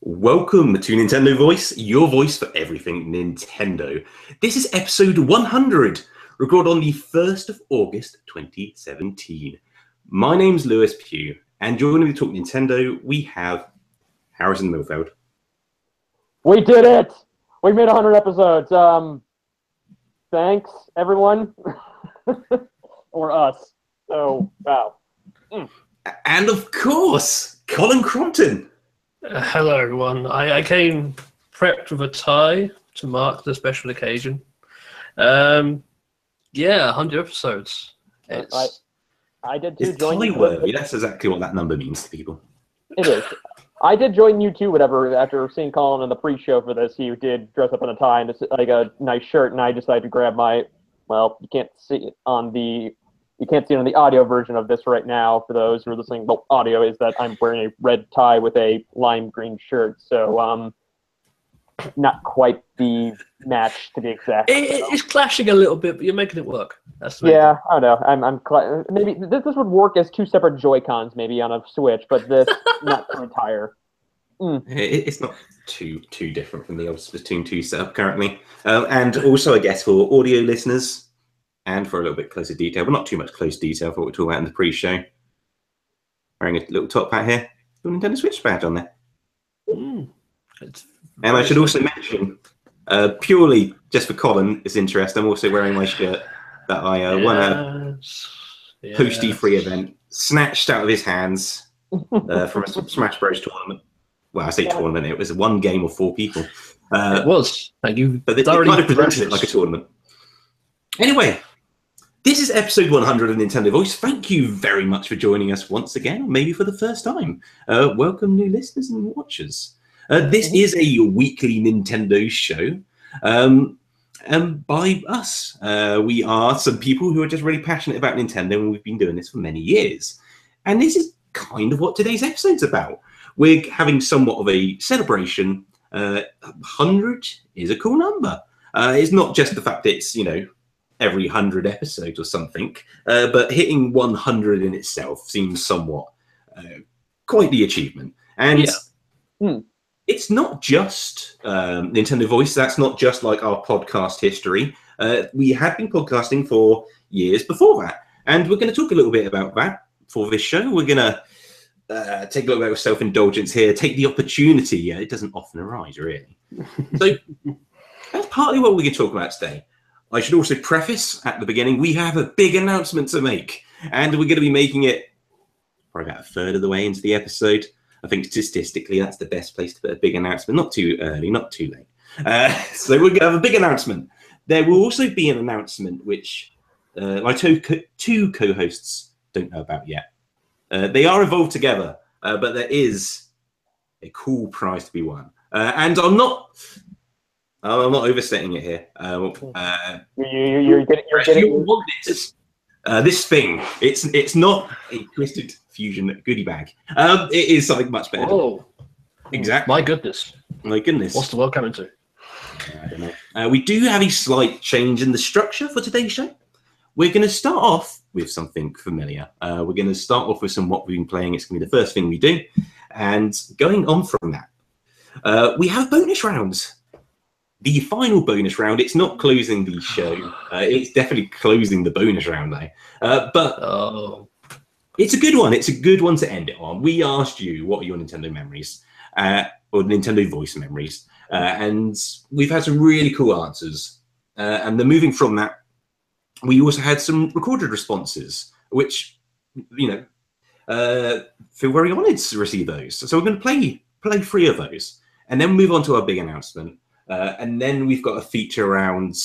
Welcome to Nintendo Voice, your voice for everything Nintendo. This is episode 100, recorded on the 1st of August 2017. My name's Lewis Pugh, and joining me to talk Nintendo, we have Harrison Milfeld. We did it! We made 100 episodes. Thanks, everyone. Or us. So, wow. And of course, Colin Crompton. Hello, everyone. I came prepped with a tie to mark the special occasion. 100 episodes. I did too. It's tie-worthy. That's exactly what that number means to people. It is. I did join you too, whatever, after seeing Colin in the pre-show for this. He did dress up in a tie and like a nice shirt, and I decided to grab my, well, you can't see it on the audio version of this right now. For those who are listening, well, audio is that I'm wearing a red tie with a lime green shirt, so not quite the match to be exact. It's clashing a little bit, but you're making it work. That's yeah, I don't know. Maybe this would work as two separate Joy-Cons, maybe on a Switch, but this not the entire. It's not too different from the old Splatoon 2 setup currently, and also I guess for audio listeners. And for a little bit closer detail, but not too much close detail for what we're talking about in the pre-show. Wearing a little top hat here, little Nintendo Switch badge on there. And I should also mention, purely just for Colin's interest, I'm also wearing my shirt that I won a post-E3 event, snatched out of his hands from a Smash Bros tournament. Well, I say tournament, it was one game of 4 people. It was. Thank you. But they kind of presented it like a tournament. Anyway, this is episode 100 of Nintendo Voice. Thank you very much for joining us once again, maybe for the first time. Welcome, new listeners and watchers. This is a weekly Nintendo show. And by us, we are some people who are just really passionate about Nintendo, and we've been doing this for many years. And this is kind of what today's episode's about. We're having somewhat of a celebration. 100 is a cool number. It's not just the fact that it's, every 100 episodes or something, but hitting 100 in itself seems somewhat quite the achievement. And it's not just Nintendo Voice. That's not just like our podcast history. We have been podcasting for years before that, and we're going to talk a little bit about that for this show. We're going to take a little bit of self-indulgence here, take the opportunity. It doesn't often arise, really. So that's partly what we're going to talk about today. I should also preface at the beginning, we have a big announcement to make, and we're going to be making it probably about a third of the way into the episode. I think statistically that's the best place to put a big announcement. Not too early, not too late. So we're going to have a big announcement. There will also be an announcement which my two co-hosts don't know about yet. They are involved together, but there is a cool prize to be won. And I'm not overstating it here. You're getting this thing. It's not a Twisted Fusion goodie bag. It is something much better. Oh, exactly. My goodness. What's the world coming to? I don't know. We do have a slight change in the structure for today's show. We're going to start off with something familiar. We're going to start off with what we've been playing. It's going to be the first thing we do. And going on from that, we have bonus rounds. The final bonus round, it's not closing the show. It's definitely closing the bonus round, though. But it's a good one. It's a good one to end it on. We asked you, what are your Nintendo memories? Or Nintendo Voice memories. And we've had some really cool answers. And then moving from that, we also had some recorded responses, which, feel very honoured to receive those. So we're going to play 3 of those. And then move on to our big announcement. And then we've got a feature around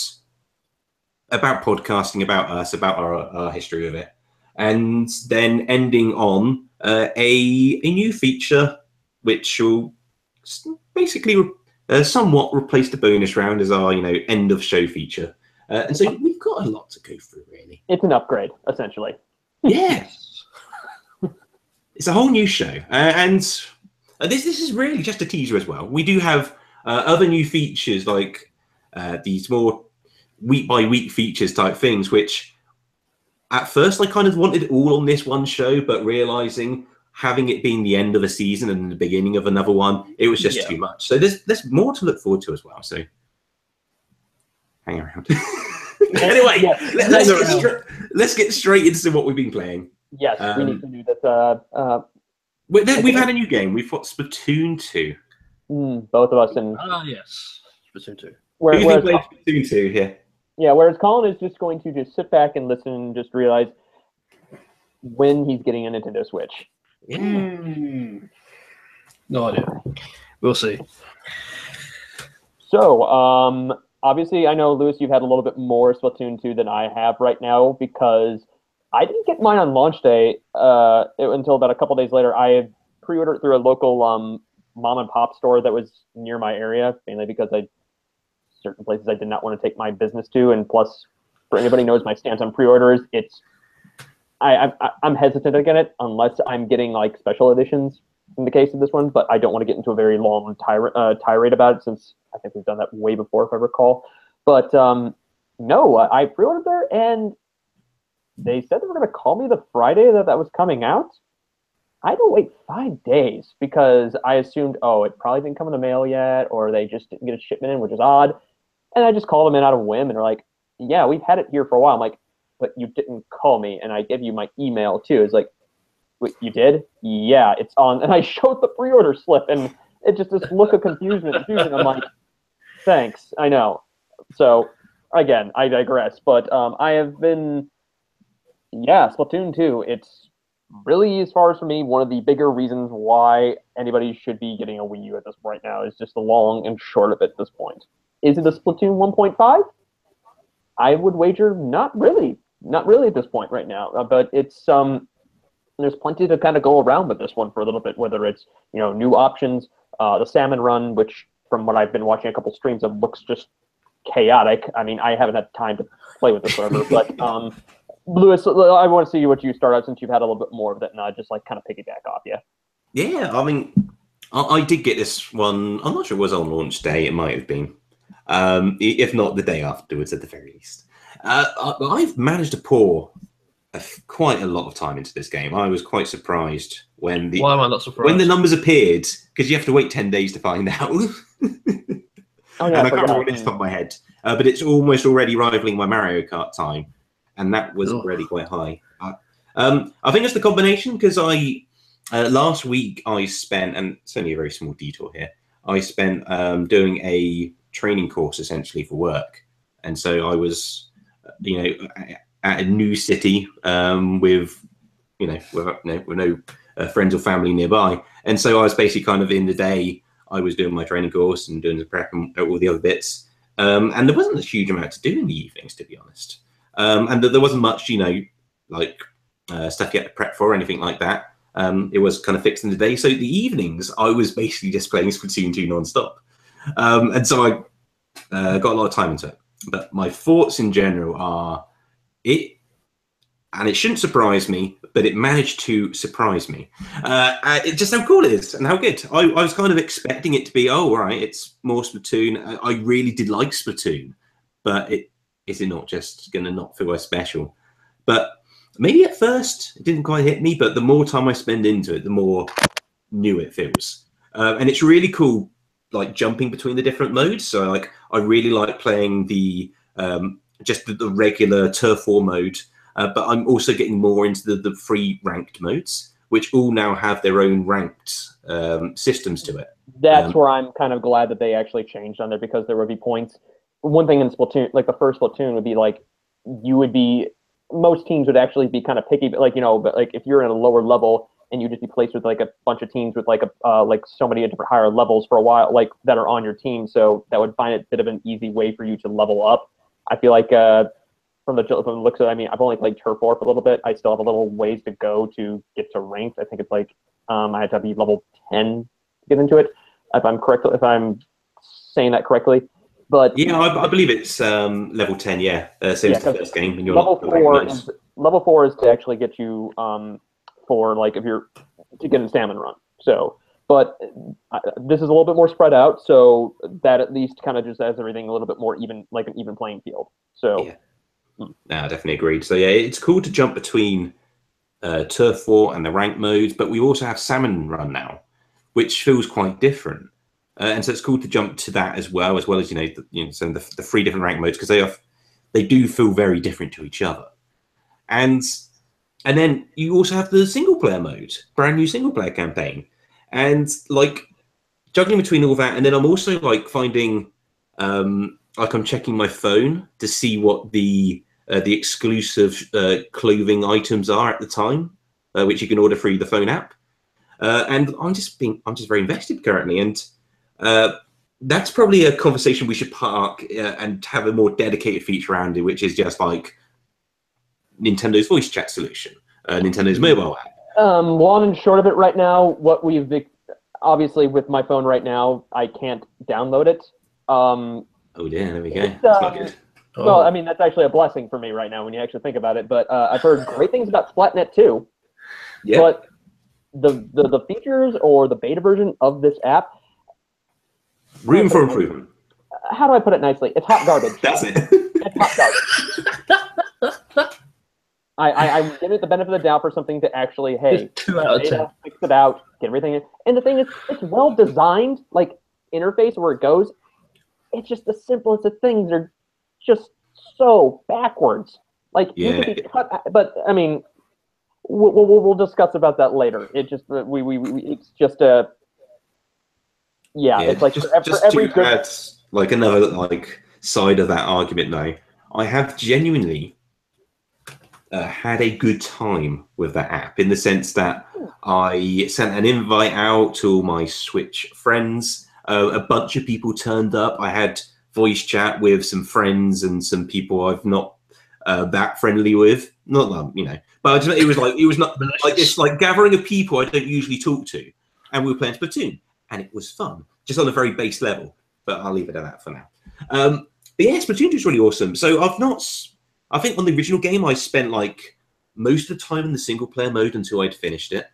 about podcasting, about us, about our history of it. And then ending on a new feature, which will basically somewhat replace the bonus round as our, end of show feature. And so we've got a lot to go through, really. It's an upgrade, essentially. Yes. It's a whole new show. And this is really just a teaser as well. We do have other new features like these more week-by-week features type things, which at first I kind of wanted it all on this one show, but realizing having it being the end of a season and the beginning of another one, it was just too much. So there's more to look forward to as well. So hang around. Anyway, let's get straight into what we've been playing. Yes, we need to do this. We've had a new game. We've got Splatoon 2. Both of us. And yes, Splatoon 2. Who's been playing Splatoon 2 here? Yeah, whereas Colin is just going to just sit back and listen and just realize when he's getting a Nintendo Switch. Yeah. No idea. We'll see. So, obviously, I know, Lewis, you've had a little bit more Splatoon 2 than I have right now because I didn't get mine on launch day until about a couple days later. I had pre-ordered through a local mom and pop store that was near my area, mainly because certain places I did not want to take my business to, and plus, for anybody who knows my stance on pre-orders, I'm hesitant to get it unless I'm getting like special editions in the case of this one, but I don't want to get into a very long tirade about it since I think we've done that way before, if I recall. But no, I pre-ordered there, and they said they were going to call me the Friday that was coming out. I had to wait 5 days because I assumed, it probably didn't come in the mail yet, or they just didn't get a shipment in, which is odd. And I just called them in out of whim, and they're like, yeah, we've had it here for a while. I'm like, but you didn't call me, and I gave you my email, too. It's like, wait, you did? Yeah, it's on. And I showed the pre-order slip, and it just this look of confusion. I'm like, thanks, I know. So, again, I digress. But I have been, Splatoon 2, it's really, as far as for me, one of the bigger reasons why anybody should be getting a Wii U at this point now is just the long and short of it at this point. Is it a Splatoon 1.5? I would wager not really at this point right now. But it's there's plenty to kind of go around with this one for a little bit, whether it's new options, the salmon run, which from what I've been watching a couple streams of looks just chaotic. I mean, I haven't had time to play with this forever, but Lewis, I want to see what you start out since you've had a little bit more of it, and I just like kind of piggyback off you. Yeah, I mean, I did get this one. I'm not sure it was on launch day. It might have been. If not the day afterwards, at the very least. I've managed to pour quite a lot of time into this game. I was quite surprised when Why am I not surprised? When the numbers appeared, because you have to wait 10 days to find out. Oh, yeah, and I can't remember this top of my head, but it's almost already rivaling my Mario Kart time, and that was already quite high. I think it's the combination because last week I spent, and it's only a very small detour here, I spent doing a training course essentially for work, and so I was, at a new city with no friends or family nearby, and so I was basically kind of in the day I was doing my training course and doing the prep and all the other bits, and there wasn't a huge amount to do in the evenings, to be honest, and there wasn't much stuff you had to prep for or anything like that. It was kind of fixed in the day, so the evenings I was basically just playing Splatoon 2 non-stop, and so I got a lot of time into it. But my thoughts in general are and it shouldn't surprise me, but it managed to surprise me. It's just how cool it is and how good. I was kind of expecting it to be, all right, it's more Splatoon. I really did like Splatoon, but is it not just going to not feel as special? But maybe at first it didn't quite hit me, but the more time I spend into it, the more new it feels. And it's really cool, like jumping between the different modes. So like, I really like playing the just the regular turf war mode, but I'm also getting more into the free ranked modes, which all now have their own ranked systems to it. That's where I'm kind of glad that they actually changed on there, because there would be points. One thing in Splatoon, like the first Splatoon, would be like most teams would actually be kind of picky, but like if you're in a lower level and you just be placed with like a bunch of teams with like so many different higher levels for a while, like that are on your team, so that would find it a bit of an easy way for you to level up. I feel like from the looks of it, I mean, I've only played Turf War for a little bit. I still have a little ways to go to get to ranked. I think it's like I had to be level 10 to get into it, if I'm saying that correctly. But yeah, I believe it's level 10. Yeah, same as the first game. And level 4 is to actually get you for like if you're to get in salmon run. So, but this is a little bit more spread out, so that at least kind of just has everything a little bit more even, like an even playing field. So, yeah. No, definitely agreed. So yeah, it's cool to jump between Turf War and the rank modes, but we also have Salmon Run now, which feels quite different. And so it's cool to jump to that as well as so the 3 different rank modes, because they do feel very different to each other. And then you also have the single player mode, brand new single player campaign, and like juggling between all that. And then I'm also like finding like I'm checking my phone to see what the exclusive clothing items are at the time, which you can order through the phone app. And I'm just very invested currently, and that's probably a conversation we should park and have a more dedicated feature around it, which is just like Nintendo's voice chat solution, Nintendo's mobile app. Long and short of it right now, what we've obviously with my phone right now, I can't download it. Oh yeah, there we go. That's not good. Well, I mean, that's actually a blessing for me right now when you actually think about it. But I've heard great things about Splatnet 2. Yeah. But the features or the beta version of this app, room for improvement. How do I put it nicely? It's hot garbage. That's it. It's hot garbage. I'm giving it the benefit of the doubt for something to actually, hey, 2 out of 10. Fix it out, get everything in. And the thing is, it's well designed, like interface where it goes. It's just the simplest of things are just so backwards. Like you can be cut, but I mean, we'll discuss about that later. It just it's just a it's like just for every to add like another like side of that argument though, I have genuinely had a good time with that app in the sense that I sent an invite out to all my Switch friends. A bunch of people turned up. I had voice chat with some friends and some people I've not that friendly with. Not that, but it was not like this like gathering of people I don't usually talk to, and we were playing Splatoon, and it was fun, just on a very base level. But I'll leave it at that for now. But yeah, Splatoon is really awesome. So I think on the original game I spent like most of the time in the single player mode until I'd finished it,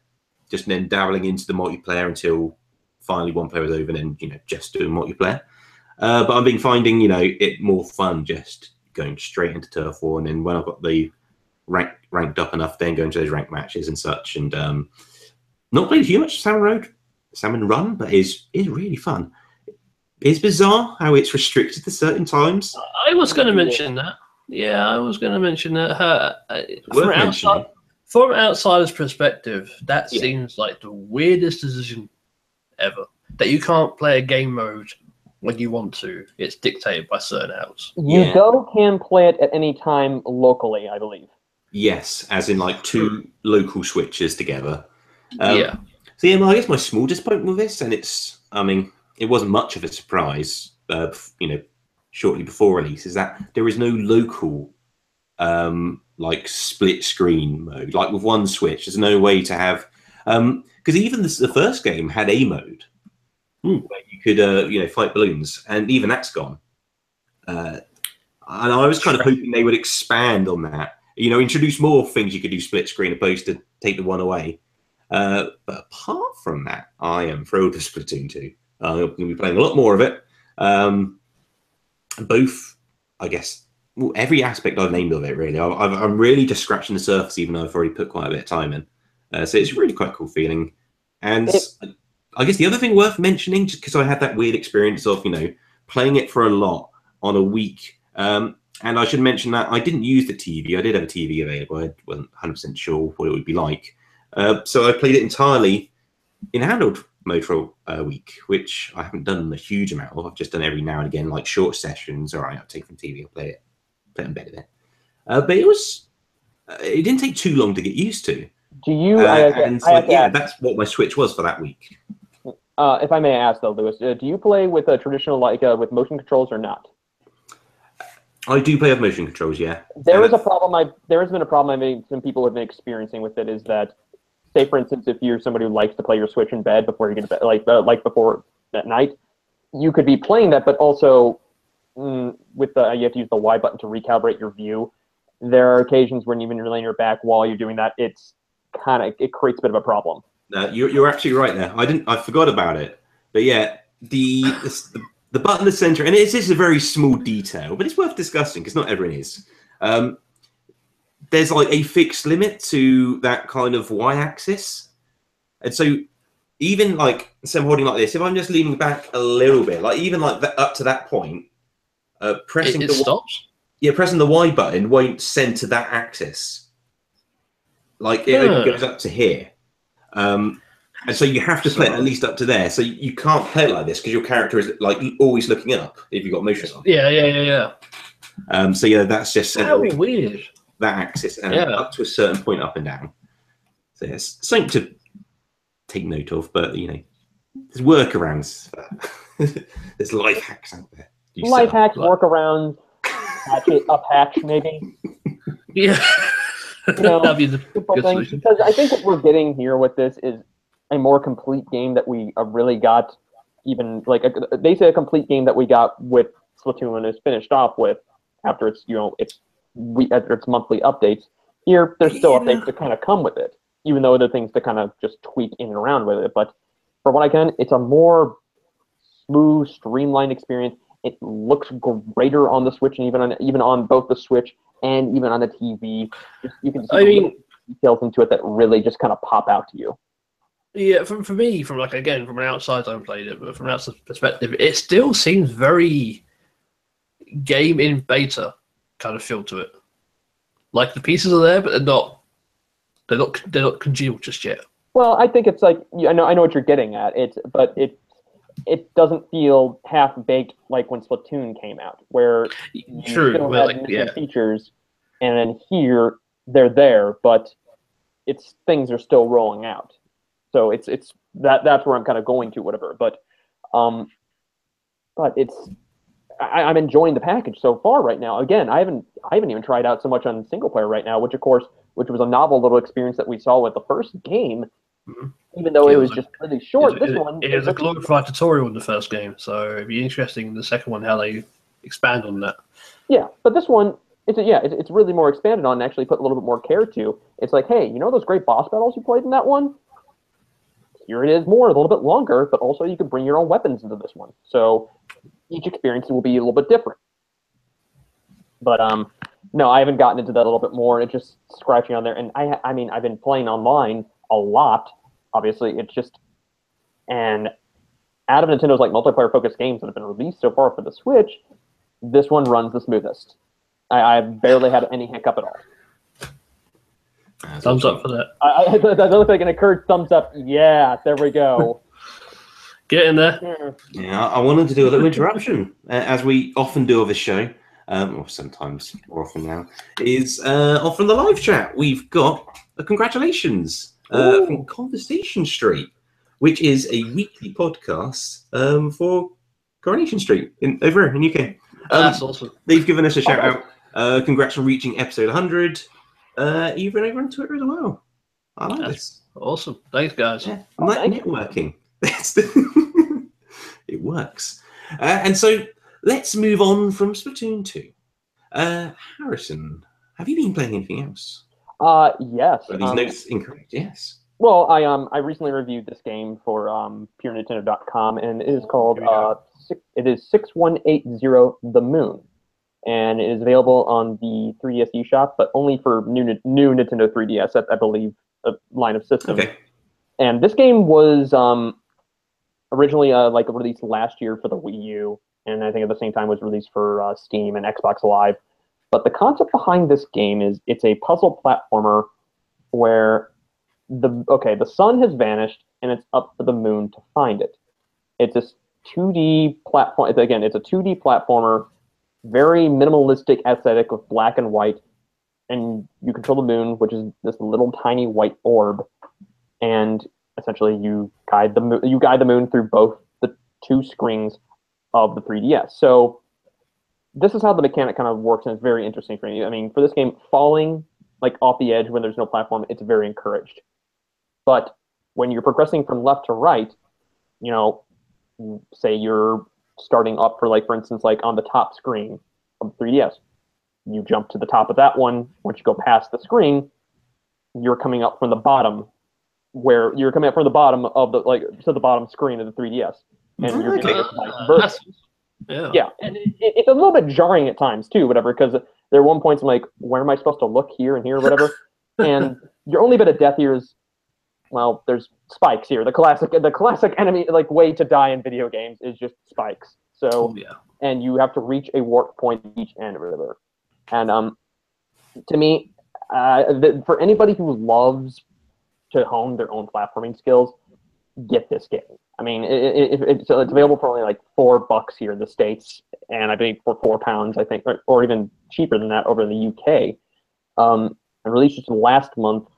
just then dabbling into the multiplayer until finally one player was over, and then just doing multiplayer. But I've been finding it more fun just going straight into Turf War, and then when I've got the ranked up enough, then going to those ranked matches and such. And not played too much Salmon Run, but is really fun. It's bizarre how it's restricted to certain times. I was going to mention that. Yeah, I was going to mention that. From an outsider's perspective, that seems like the weirdest decision ever. That you can't play a game mode when you want to. It's dictated by certain apps. You can play it at any time locally, I believe. Yes, as in like 2 local switches together. Yeah. So yeah, I guess my small disappointment with this, and it wasn't much of a surprise, shortly before release, is that there is no local like split screen mode. Like with one Switch, there's no way to have because even the first game had a mode where you could fight balloons, and even that's gone. And I was kind of hoping they would expand on that. Introduce more things you could do split screen opposed to take the one away. But apart from that, I am thrilled with Splatoon 2. I'm going to be playing a lot more of it. Both, I guess, every aspect I've named of it, really. I'm really just scratching the surface, even though I've already put quite a bit of time in. So it's really quite a cool feeling. And I guess the other thing worth mentioning, just because I had that weird experience of, playing it for a lot on a week. And I should mention that I didn't use the TV. I did have a TV available. I wasn't 100% sure what it would be like. So I played it entirely in handheld mode for a week, which I haven't done a huge amount of. I've just done every now and again, like short sessions. All right, I'll take from TV, I'll play it in bed a bit. But it didn't take too long to get used to. Do you? That's what my Switch was for that week. If I may ask though, Lewis, do you play with a traditional with motion controls or not? I do play with motion controls, yeah. There has been a problem some people have been experiencing with it, is that, say for instance, if you're somebody who likes to play your Switch in bed before you get to bed, like before at night, you could be playing that, but also you have to use the Y button to recalibrate your view. There are occasions when even you're laying your back while you're doing that, it creates a bit of a problem. You're actually right there. I forgot about it, but yeah, the button in the center, and it's a very small detail, but it's worth discussing because not everyone is. there's like a fixed limit to that kind of y-axis, and so even like so I'm holding like this. If I'm just leaning back a little bit, like even like that, up to that point, pressing it the stops. pressing the Y button won't center that axis. Like it only goes up to here. And so you have to play it at least up to there. So you can't play it like this because your character is like always looking up if you've got motion on. Yeah. So yeah, that's just centering weird. that axis and up to a certain point up and down. So yes, something to take note of, but you know, there's workarounds for that. There's life hacks out there. Life hacks, workarounds, patch it, up hatch maybe. Yeah. You know, that'd be the simple good things. solution. Because I think what we're getting here with this is a more complete game that we really got. Even like they say a complete game that we got with Splatoon is finished off with after its after its monthly updates. Here, there's still updates to kind of come with it, even though there are things to kind of just tweak in and around with it. But for what I can, it's a more smooth, streamlined experience. It looks greater on the Switch, and even on both the Switch and even on the TV. You can see details into it that really just kind of pop out to you. Yeah, for me, from an outside, I haven't played it, but from an outside perspective, it still seems very game in beta kind of feel to it. Like the pieces are there, but they're not congealed just yet. Well, I think it's like I know what you're getting at. It doesn't feel half baked like when Splatoon came out, where you still had missing features, and then here they're there, but things are still rolling out. So that's where I'm kind of going to, whatever. But I'm enjoying the package so far right now. Again, I haven't even tried out so much on single player right now, which was a novel little experience that we saw with the first game. Mm-hmm. Even though it was just really short, this one it was a glorified tutorial in the first game, so it'd be interesting in the second one how they expand on that. Yeah, but this one it's really more expanded on and actually put a little bit more care to. It's like, hey, you know those great boss battles you played in that one? Here it is more, a little bit longer, but also you can bring your own weapons into this one. So each experience will be a little bit different. But no, I haven't gotten into that a little bit more. It's just scratching on there. And I mean, I've been playing online a lot. Obviously, it's just, and out of Nintendo's like multiplayer-focused games that have been released so far for the Switch, this one runs the smoothest. I've barely had any hiccup at all. Thumbs up for that. That looks like an occurred thumbs up. Yeah, there we go. Get in there. Yeah, I wanted to do a little interruption, as we often do of this show, or sometimes more often now, is off from the live chat. We've got a congratulations from Conversation Street, which is a weekly podcast for Coronation Street over in UK. That's awesome. They've given us a shout out. Congrats on reaching episode 100. Even over on Twitter as well. I like this. Awesome. Thanks, guys. Yeah, I like networking. It works. And so let's move on from Splatoon 2. Harrison, have you been playing anything else? Yes. Are these notes incorrect? Yes. Well, I recently reviewed this game for PureNintendo.com, and it is called 6180 The Moon. And it is available on the 3DS eShop, but only for new Nintendo 3DS, I believe, a line of systems. Okay. And this game was originally released last year for the Wii U, and I think at the same time was released for Steam and Xbox Live. But the concept behind this game is it's a puzzle platformer where the sun has vanished and it's up to the moon to find it. It's a 2D platform. It's a 2D platformer. Very minimalistic aesthetic with black and white, and you control the moon, which is this little tiny white orb, and essentially you guide the moon through both the two screens of the 3DS. So this is how the mechanic kind of works, and it's very interesting for me. I mean, for this game, falling like off the edge when there's no platform, it's very encouraged. But when you're progressing from left to right, say you're starting up for instance, on the top screen of the 3DS. You jump to the top of that one. Once you go past the screen, you're coming up from the bottom, where you're coming up from the bottom of the bottom screen of the 3DS. And you're getting versus. Yeah. Yeah, and it's a little bit jarring at times too, because There are one points I'm like, where am I supposed to look, here and here or whatever? And your only bit of death here is, well, there's spikes here. The classic enemy like way to die in video games is just spikes. So and you have to reach a warp point at each end or whatever. And to me, for anybody who loves to hone their own platforming skills, get this game. I mean, it's available for only like $4 here in the States, and I think for £4, I think, or even cheaper than that over in the UK. And released just last month.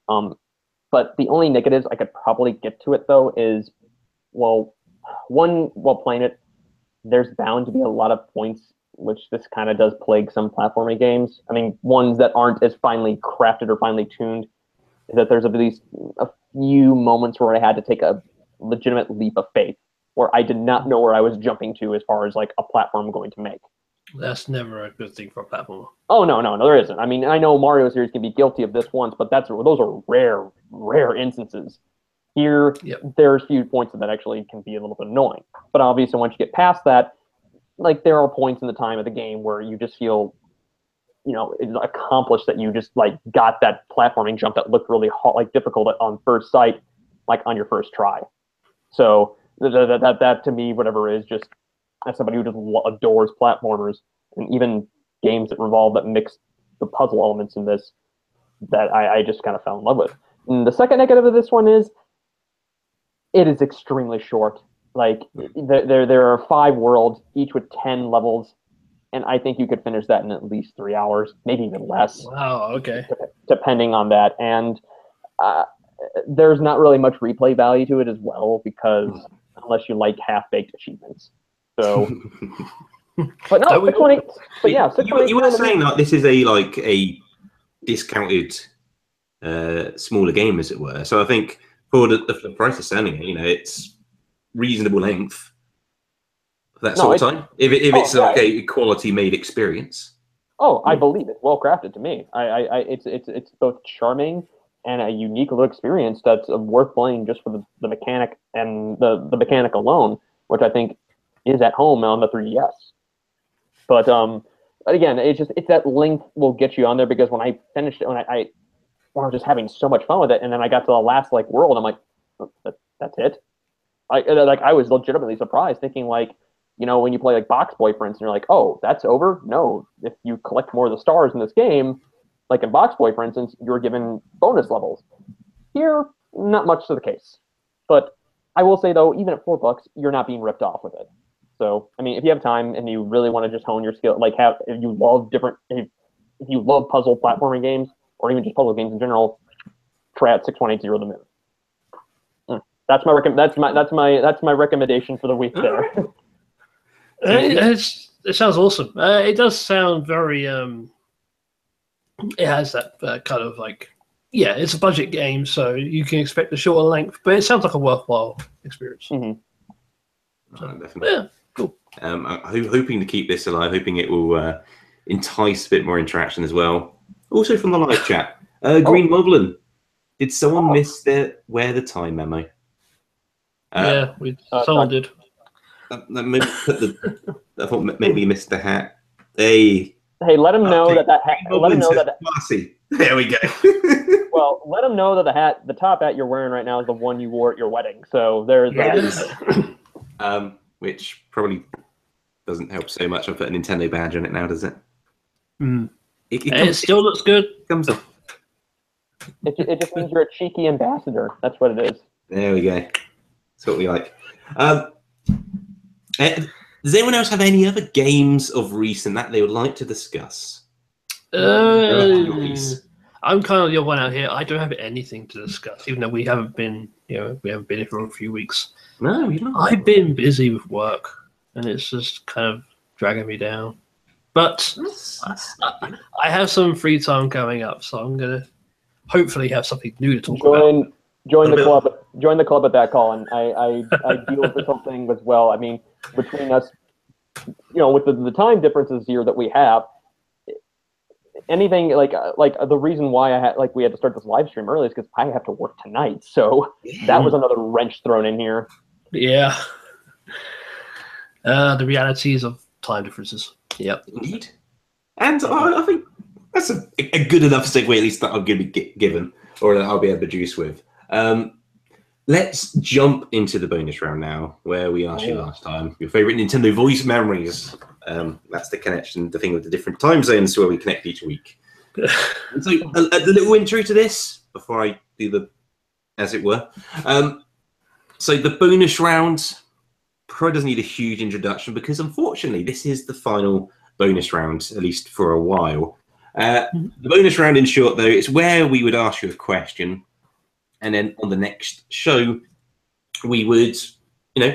But the only negatives I could probably get to it though is, well, one, while playing it, there's bound to be a lot of points which this kind of does plague some platforming games. I mean, ones that aren't as finely crafted or finely tuned, is that there's at least a few moments where I had to take a legitimate leap of faith, where I did not know where I was jumping to as far as like a platform I'm going to make. That's never a good thing for a platformer. Oh, no, there isn't. I mean, I know Mario series can be guilty of this once, but those are rare instances. Here, there's few points that actually can be a little bit annoying. But obviously, once you get past that, like there are points in the time of the game where you just feel, it's accomplished that you just like got that platforming jump that looked really hard, like difficult on first sight, like on your first try. So that to me, whatever is just, as somebody who just adores platformers and even games that mix the puzzle elements in this, that I just kind of fell in love with. And the second negative of this one is it is extremely short. Like there are 5 worlds, each with 10 levels, and I think you could finish that in at least 3 hours, maybe even less. Wow, okay. Depending on that. And there's not really much replay value to it as well, because unless you like half-baked achievements. So, but no, 618. But yeah, 618. You were saying that this is a discounted smaller game, as it were. So I think for the price of selling it, it's reasonable length for that sort of time. If it's a quality made experience. Oh, I believe it. Well crafted to me. It's both charming and a unique little experience that's worth playing just for the mechanic and the mechanic alone, which I think is at home on the 3DS. But again, it's that length will get you on there, because when I finished it, when I was just having so much fun with it, and then I got to the last world, I'm like, oh, that's it. I was legitimately surprised, thinking when you play Box Boy, for instance, you're like, oh, that's over? No, if you collect more of the stars in this game, like in Box Boy, for instance, you're given bonus levels. Here, not much to the case. But I will say, though, even at $4, you're not being ripped off with it. So, I mean, if you have time and you really want to just hone your skill, if you love puzzle platforming games, or even just puzzle games in general, try out 6180 The Moon. That's my recommendation for the week there. It sounds awesome. It does sound very. It has that kind of it's a budget game, so you can expect a shorter length, but it sounds like a worthwhile experience. Mm-hmm. So, definitely. Yeah, cool. I'm hoping to keep this alive, hoping it will entice a bit more interaction as well. Also from the live chat, Green Moblin, did someone miss where the time memo? Yeah, someone did. Maybe I thought maybe you missed the hat. Hey, let him know that hat. Let him know that. Marcy. There we go. Well, let him know that the top hat you're wearing right now is the one you wore at your wedding. So there's that. Which probably doesn't help so much. I've put a Nintendo badge on it now, does it? It still looks good. Comes up. It just means you're a cheeky ambassador. That's what it is. There we go. That's what we like. Does anyone else have any other games of recent that they would like to discuss? I'm kind of the odd one out here. I don't have anything to discuss, even though we haven't been here for a few weeks. No, you don't. I've been busy with work, and it's just kind of dragging me down. But I have some free time coming up, so I'm gonna hopefully have something new to talk about. Join the club. Join the club at that, Colin. I deal with this whole thing as well. I mean, between us, with the time differences here that we have, anything like the reason why we had to start this live stream early is because I have to work tonight. So that was another wrench thrown in here. Yeah. The realities of time differences. Yep. Indeed. And I think that's a good enough segue, at least, that I'm going to be given, or that I'll be able to juice with. Let's jump into the bonus round now, where we asked you last time your favorite Nintendo voice memories. That's the connection, the thing with the different time zones where we connect each week. And so, a little intro to this before I do the, as it were. So the bonus round probably doesn't need a huge introduction because, unfortunately, this is the final bonus round, at least for a while. The bonus round, in short, though, is where we would ask you a question. And then on the next show, we would,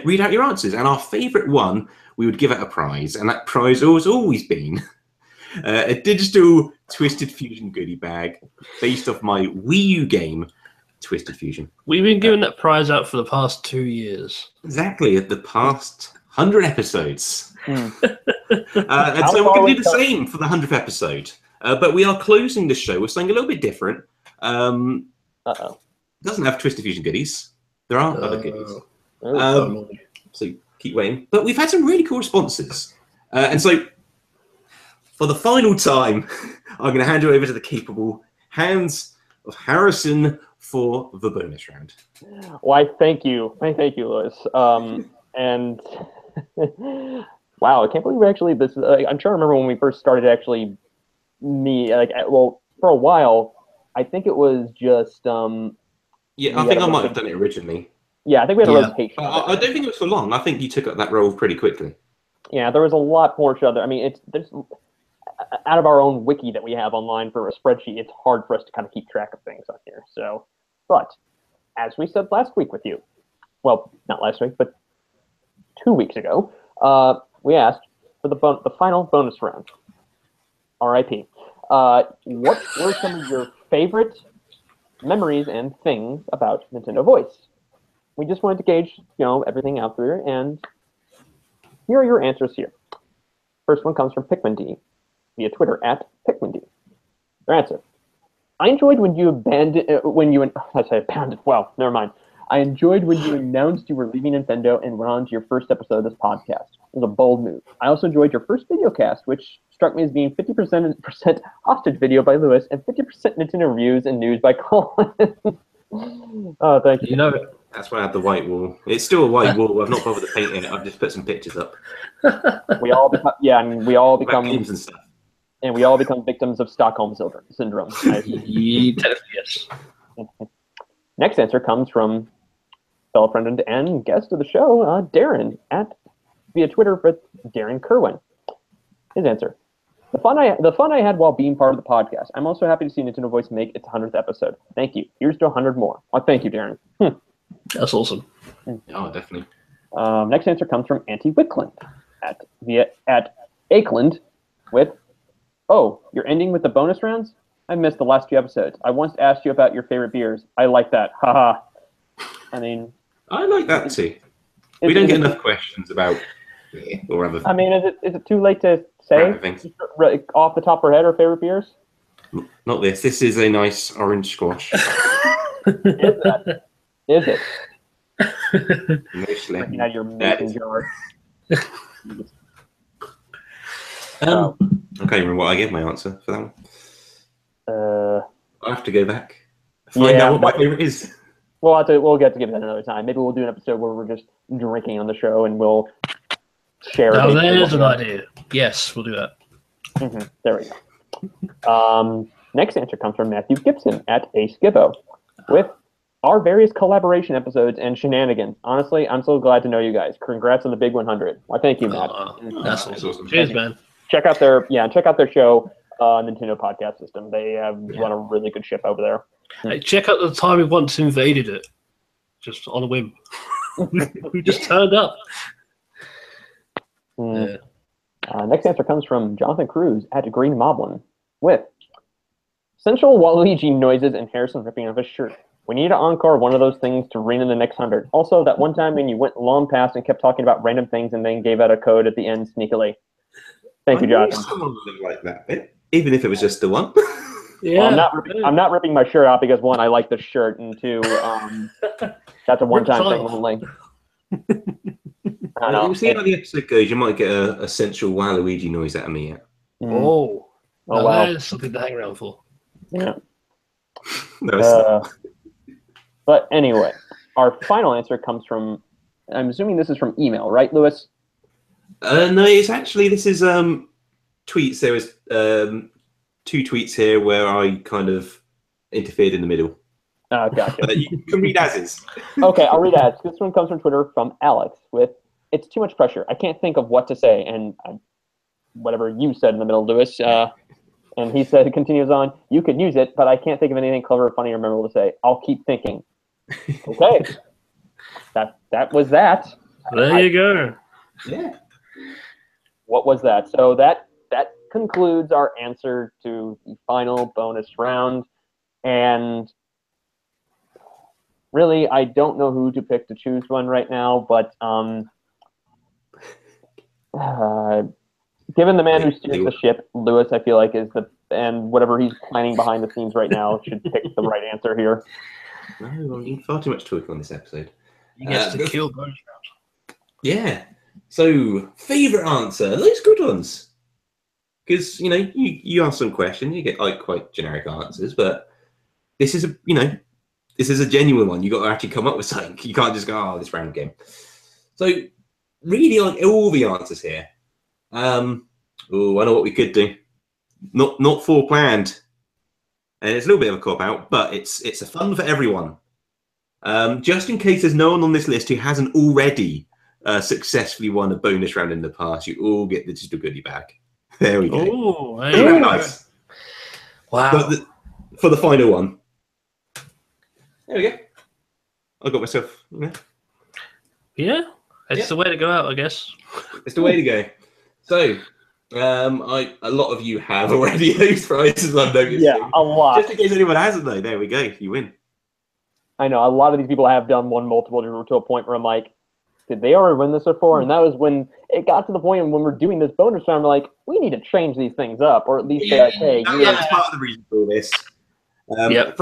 read out your answers. And our favourite one, we would give out a prize. And that prize has always been a digital Twisted Fusion goodie bag based off my Wii U game, Twisted Fusion. We've been giving that prize out for the past 2 years. Exactly, at the past 100 episodes. And so we're going to do the same for the 100th episode. But we are closing the show with something a little bit different. Uh-oh. It doesn't have Twisted Fusion goodies. There are other goodies. So keep waiting. But we've had some really cool responses. And so for the final time, I'm going to hand you over to the capable hands of Harrison for the bonus round. Why, thank you. Thank you, Lewis. And wow, I can't believe we actually, I'm trying to remember when we first started actually, for a while, I think it was just, I think I might have done it originally. Yeah, I think we had a rotation. I don't think it was for long. I think you took up that role pretty quickly. Yeah, there was a lot more show there. I mean, there's out of our own wiki that we have online for a spreadsheet, it's hard for us to kind of keep track of things on here. So, but as we said last week with you, well, not last week, but 2 weeks ago, we asked for the final bonus round. R.I.P. What were some of your favorite memories and things about Nintendo Voice? We just wanted to gauge, everything out there, and here are your answers here. First one comes from Pikmin D via Twitter at Pikmin D. Their answer: I enjoyed when you I enjoyed when you announced you were leaving Nintendo and went on to your first episode of this podcast. It was a bold move. I also enjoyed your first video cast, which struck me as being 50% hostage video by Lewis and 50% Nintendo reviews and news by Colin. Oh, thank you. That's why I had the white wall. It's still a white wall. I've not bothered to paint it. I've just put some pictures up. We all become games and stuff. And we all become victims of Stockholm syndrome. Yes. Next answer comes from fellow friend and guest of the show, Darren, via Twitter with Darren Kerwin. His answer: The fun I had while being part of the podcast. I'm also happy to see Nintendo Voice make its 100th episode. Thank you. Here's to 100 more. Oh, thank you, Darren. That's awesome. Oh, definitely. Next answer comes from Auntie Wickland at Akeland with, oh, you're ending with the bonus rounds? I missed the last few episodes. I once asked you about your favorite beers. I like that. Haha. I mean, I like that too. We don't get enough questions about beer or other. I mean, is it too late to say off the top of our head our favorite beers? Not this. This is a nice orange squash. Is it? Mostly. Looking at your mason jar. I can't remember what I gave my answer for that one. I have to go back. Find out what my favorite is. We'll get to give that another time. Maybe we'll do an episode where we're just drinking on the show and we'll share. Oh, there's an idea. Yes, we'll do that. Mm-hmm. There we go. Next answer comes from Matthew Gibson at Ace Gibbo with our various collaboration episodes and shenanigans. Honestly, I'm so glad to know you guys. Congrats on the big 100. Well, thank you, Matt. That's awesome. Cheers, man. Check out their show, Nintendo Podcast System. They run a really good ship over there. Hey, check out the time we once invaded it, just on a whim. We just turned up. Yeah. Next answer comes from Jonathan Cruz at Green Moblin with sensual Waluigi noises and Harrison ripping off his shirt. We need to encore one of those things to ring in the next 100. Also, that one time when you went long past and kept talking about random things and then gave out a code at the end sneakily. Thank you, Jonathan. Someone would like that bit, even if it was just the one. Yeah. Well, I'm not ripping my shirt out because, one, I like the shirt, and two, that's a one-time thing only. We'll see how the episode goes. You might get a sensual Waluigi noise out of me. Oh. Oh, wow. There's something to hang around for. Yeah. No, it's not. But anyway, our final answer comes from, I'm assuming this is from email, right, Lewis? No, it's actually, this is tweets. There was 2 tweets here where I kind of interfered in the middle. Gotcha. You can read as is. Okay, I'll read as. This one comes from Twitter from Alex with, "It's too much pressure. I can't think of what to say." And whatever you said in the middle, Lewis. And he said, it continues on, "You could use it, but I can't think of anything clever, funny, or memorable to say. I'll keep thinking." Okay. That was that. There you go. Yeah. What was that? So that concludes our answer to the final bonus round. And really, I don't know who to pick to choose one right now, but given the man who steers the ship, Lewis, I feel like and whatever he's planning behind the scenes right now should pick the right answer here. No, I'm getting far too much talk on this episode. He gets to kill bonus rounds. Yeah. So, favourite answer? Those good ones. Because, you ask some questions, you get quite generic answers, but this is a genuine one. You got to actually come up with something. You can't just go, this random game. So, really like all the answers here. I know what we could do. Not foreplanned. And it's a little bit of a cop-out, but it's a fun for everyone. Just in case there's no one on this list who hasn't already successfully won a bonus round in the past, you all get the digital goodie bag. There we go. Oh, very nice. Wow. But for the final one, there we go. I got myself. Yeah, it's the way to go out, I guess. It's the way to go. So, a lot of you have already those prizes. I'm noticing. Yeah, a lot. Just in case anyone hasn't, though, there we go. You win. I know a lot of these people have done one multiple to a point where I'm like, did they already win this before? And that was when it got to the point when we're doing this bonus round, we're like, we need to change these things up, or at least say, like, hey, that's part of the reason for this. Yep.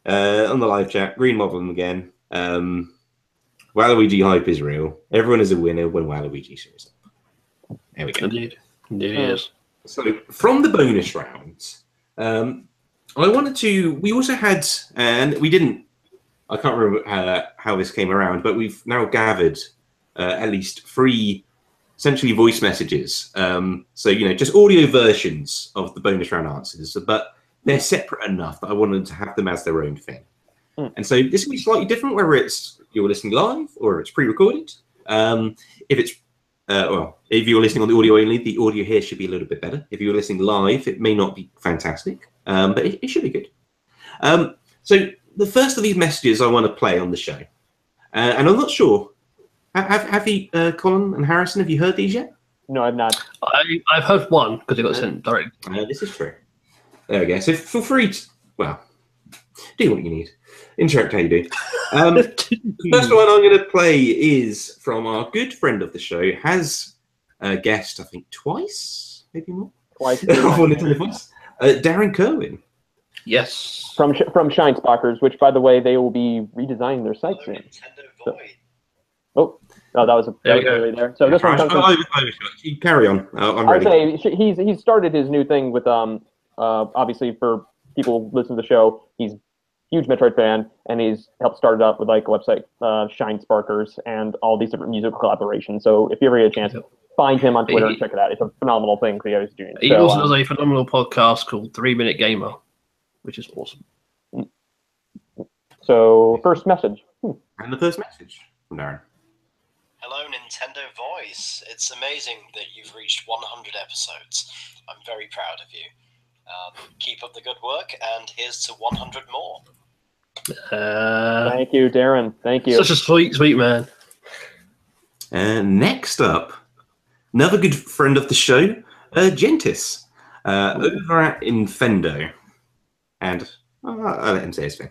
On the live chat, Green Moblin again. Waluigi hype is real. Everyone is a winner when Waluigi shows up. There we go. Indeed it is. So from the bonus rounds, we also had, and we didn't, I can't remember how this came around, but we've now gathered at least 3 essentially voice messages. So, just audio versions of the bonus round answers, but they're separate enough that I wanted to have them as their own thing. And so this will be slightly different, whether you're listening live or it's pre-recorded. If you're listening on the audio only, the audio here should be a little bit better. If you're listening live, it may not be fantastic, but it should be good. So the first of these messages I want to play on the show, and I'm not sure. Have you, Colin and Harrison, have you heard these yet? No, I've not. I've heard one because it got sent directly. This is true. There we go. So feel free to, do what you need. Interact how you do. The first one I'm going to play is from our good friend of the show, has guest, I think, twice, maybe more. Twice. Darren Kerwin. Yes. From Shinespockers, which, by the way, they will be redesigning their site soon. That was really there. So this one comes from, you carry on. I'm I'd ready. say he's started his new thing with obviously for people listening to the show, he's a huge Metroid fan, and he's helped start it up with like a website, Shinesparkers, and all these different musical collaborations. So if you ever get a chance, find him on Twitter and check it out. It's a phenomenal thing that he's doing. He also does a phenomenal podcast called 3 Minute Gamer, which is awesome. So first message. And the first message from Darren. Hello, Nintendo Voice. It's amazing that you've reached 100 episodes. I'm very proud of you. Keep up the good work, and here's to 100 more. Thank you, Darren. Thank you. Such a sweet, sweet man. And next up, another good friend of the show, Gentis, over at Infendo. And I'll let him say his thing.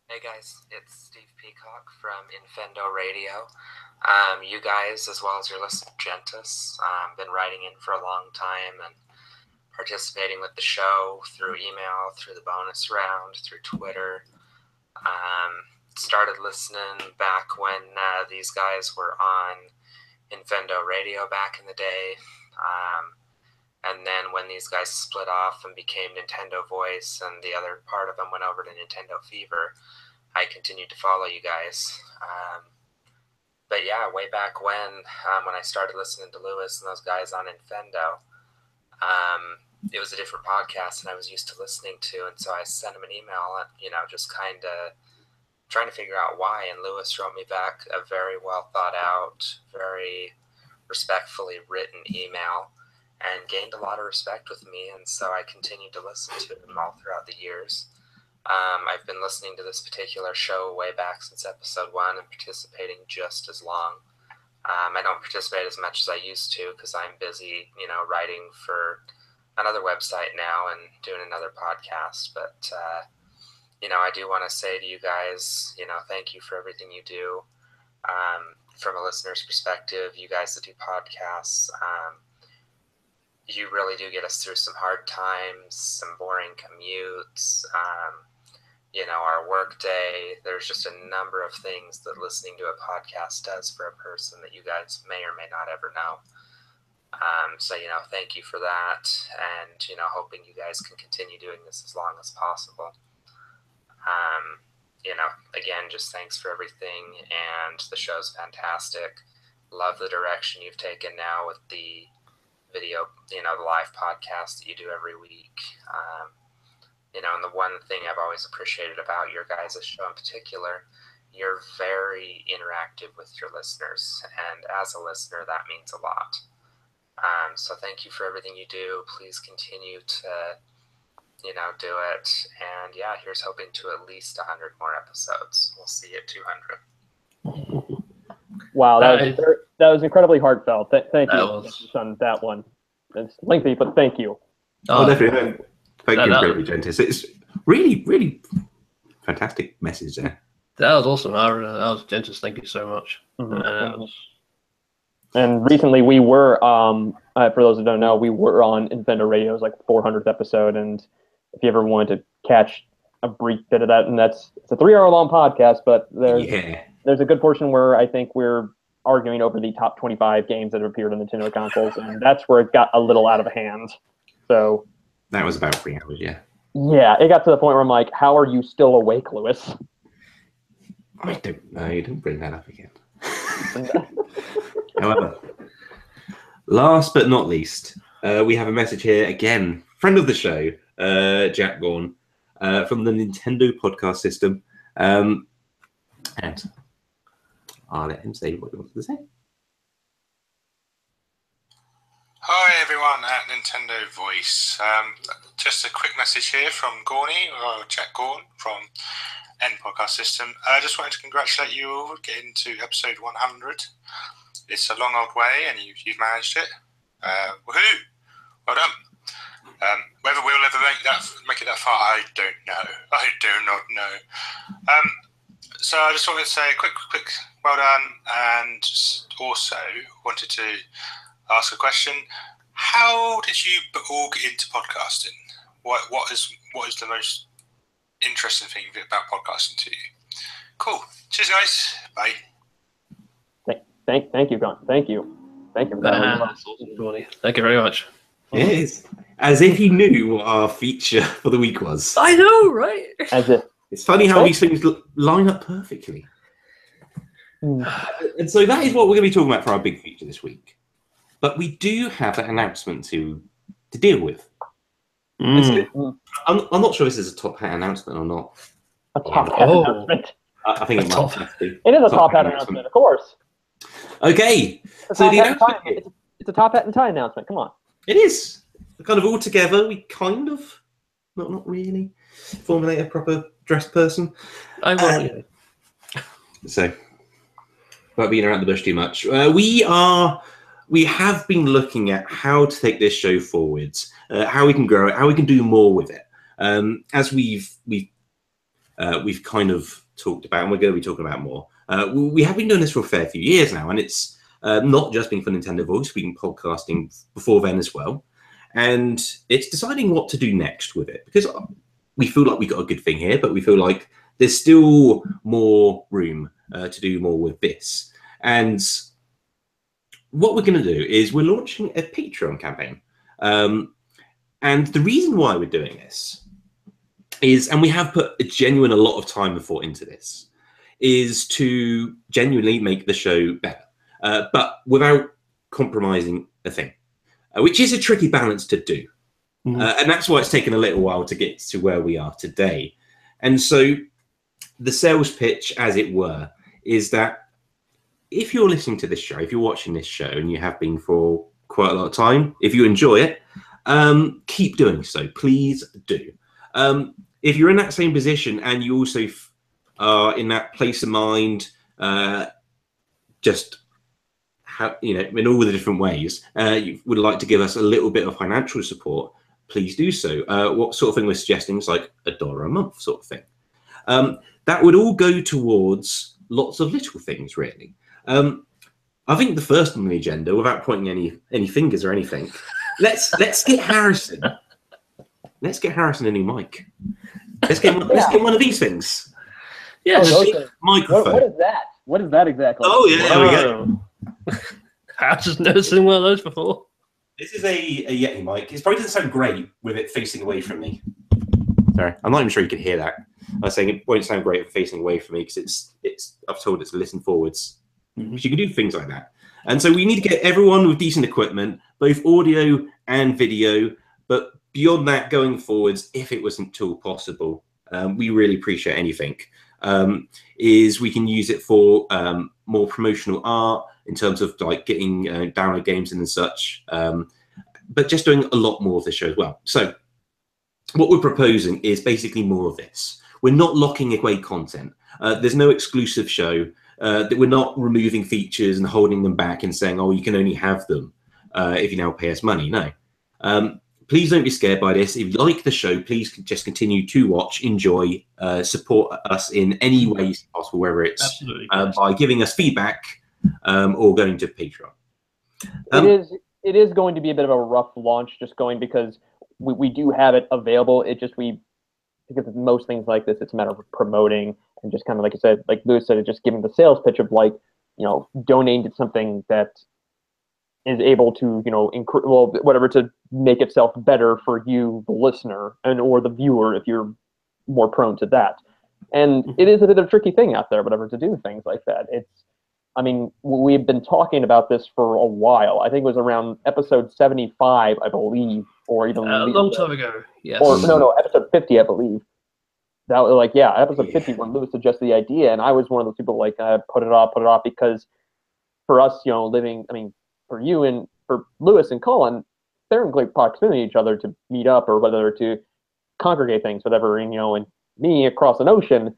Hey guys, it's Steve Peacock from Infendo Radio. You guys, as well as your listener Gentis, been writing in for a long time and participating with the show through email, through the bonus round, through Twitter. Started listening back when these guys were on Infendo Radio back in the day. And then when these guys split off and became Nintendo Voice and the other part of them went over to Nintendo Fever, I continued to follow you guys. But yeah, way back when I started listening to Lewis and those guys on Infendo, it was a different podcast than I was used to listening to. And so I sent him an email, just kind of trying to figure out why. And Lewis wrote me back a very well thought out, very respectfully written email and gained a lot of respect with me. And so I continued to listen to him all throughout the years. I've been listening to this particular show way back since episode 1 and participating just as long. I don't participate as much as I used to because I'm busy, writing for another website now and doing another podcast. But, I do want to say to you guys, thank you for everything you do. From a listener's perspective, you guys that do podcasts, you really do get us through some hard times, some boring commutes, our work day. There's just a number of things that listening to a podcast does for a person that you guys may or may not ever know. So, thank you for that. And, hoping you guys can continue doing this as long as possible. Again, just thanks for everything. And the show's fantastic. Love the direction you've taken now with the video, the live podcast that you do every week. And the one thing I've always appreciated about your guys' show in particular, you're very interactive with your listeners. And as a listener, that means a lot. So thank you for everything you do. Please continue to, do it. And yeah, here's hoping to at least 100 more episodes. We'll see you at 200. Wow, that was incredibly heartfelt. Thank you on that one. It's lengthy, but thank you. Oh, definitely. Thank you, incredibly, Gentis. It's really, really fantastic message there. That was awesome. That was Gentis. Thank you so much. Mm-hmm. And recently we were, for those who don't know, we were on Infendo Radio's 400th episode. And if you ever wanted to catch a brief bit of that, and it's a 3-hour-long podcast, but there's a good portion where I think we're arguing over the top 25 games that have appeared on Nintendo consoles, and that's where it got a little out of hand. So that was about 3 hours, yeah. Yeah, it got to the point where I'm like, how are you still awake, Lewis? I don't know. Don't bring that up again. However, last but not least, we have a message here again. Friend of the show, Jack Gorn, from the Nintendo podcast system. And I'll let him say what he wants to say. Hi everyone at Nintendo Voice. Just a quick message here from Gorny, or Jack Gorn from N Podcast System. I just wanted to congratulate you all getting to episode 100. It's a long old way and you've managed it. Woohoo! Well done. Whether we'll ever make it that far, I don't know. I do not know. So I just wanted to say a quick well done, and also wanted to ask a question. How did you all get into podcasting? What is the most interesting thing about podcasting to you? Cool. Cheers, guys. Bye. Thank you, Gon. Thank you for that. That's awesome, thank you very much. Yes, as if he knew what our feature for the week was. I know, right? As if it's funny how these things line up perfectly. And so that is what we're going to be talking about for our big feature this week. But we do have an announcement to deal with. So, I'm not sure if this is a top hat announcement or not. A top hat announcement. I think it might be. It is a top hat announcement, of course. Okay. So the announcement it's a top hat and tie announcement. Come on. It is. Kind of all together. We kind of, not really, formulate a proper dressed person. I will. So, without being around the bush too much, we have been looking at how to take this show forwards, how we can grow it, how we can do more with it. As we've kind of talked about, and we're going to be talking about more. We have been doing this for a fair few years now, and it's not just been for Nintendo Voice. We've been podcasting before then as well, and it's deciding what to do next with it, because we feel like we got a good thing here, but we feel like there's still more room to do more with this. And what we're going to do is we're launching a Patreon campaign. And the reason why we're doing this is, and we have put a lot of time and thought into this, is to genuinely make the show better, but without compromising a thing, which is a tricky balance to do. And that's why it's taken a little while to get to where we are today. And so the sales pitch, as it were, is that if you're listening to this show, if you're watching this show, and you have been for quite a lot of time, if you enjoy it, keep doing so. Please do. If you're in that same position and you also are in that place of mind, just have, in all the different ways, you would like to give us a little bit of financial support, please do so. What sort of thing we're suggesting is like $1 a month sort of thing. That would all go towards lots of little things, really. I think the first on the agenda, without pointing any fingers or anything, let's get Harrison. Let's get Harrison a new mic. Let's get one of these things. Yeah, microphone. What is that? What is that exactly? Oh yeah, there we go. I was just never seen one of those before. This is a Yeti mic. It probably doesn't sound great with it facing away from me. Sorry, I'm not even sure you can hear that. I was saying it won't sound great if facing away from me because it's I've told it to listen forwards. Because you can do things like that. And so we need to get everyone with decent equipment, both audio and video. But beyond that, going forwards, if it wasn't at all possible, we really appreciate anything. Is we can use it for more promotional art in terms of like getting download games and such, but just doing a lot more of the show as well. So what we're proposing is basically more of this. We're not locking away content. There's no exclusive show. That we're not removing features and holding them back and saying, oh, you can only have them if you now pay us money. No. Please don't be scared by this. If you like the show, please just continue to watch, enjoy, support us in any ways possible, whether it's by giving us feedback or going to Patreon. It is going to be a bit of a rough launch, just going because we do have it available. Because of most things like this, it's a matter of promoting and just kind of, like you said, like Lewis said, just giving the sales pitch of like, donating to something that is able to, whatever, to make itself better for you, the listener, and or the viewer, if you're more prone to that. And it is a bit of a tricky thing out there, whatever, to do things like that. We've been talking about this for a while. I think it was around episode 75, I believe, or even a long time ago. Yes. Or no, episode 50, I believe. That was episode 50 when Lewis suggested the idea, and I was one of those people like put it off because for us, for you and for Lewis and Colin, they're in great proximity to each other to meet up or whether to congregate things, whatever. And me across an ocean,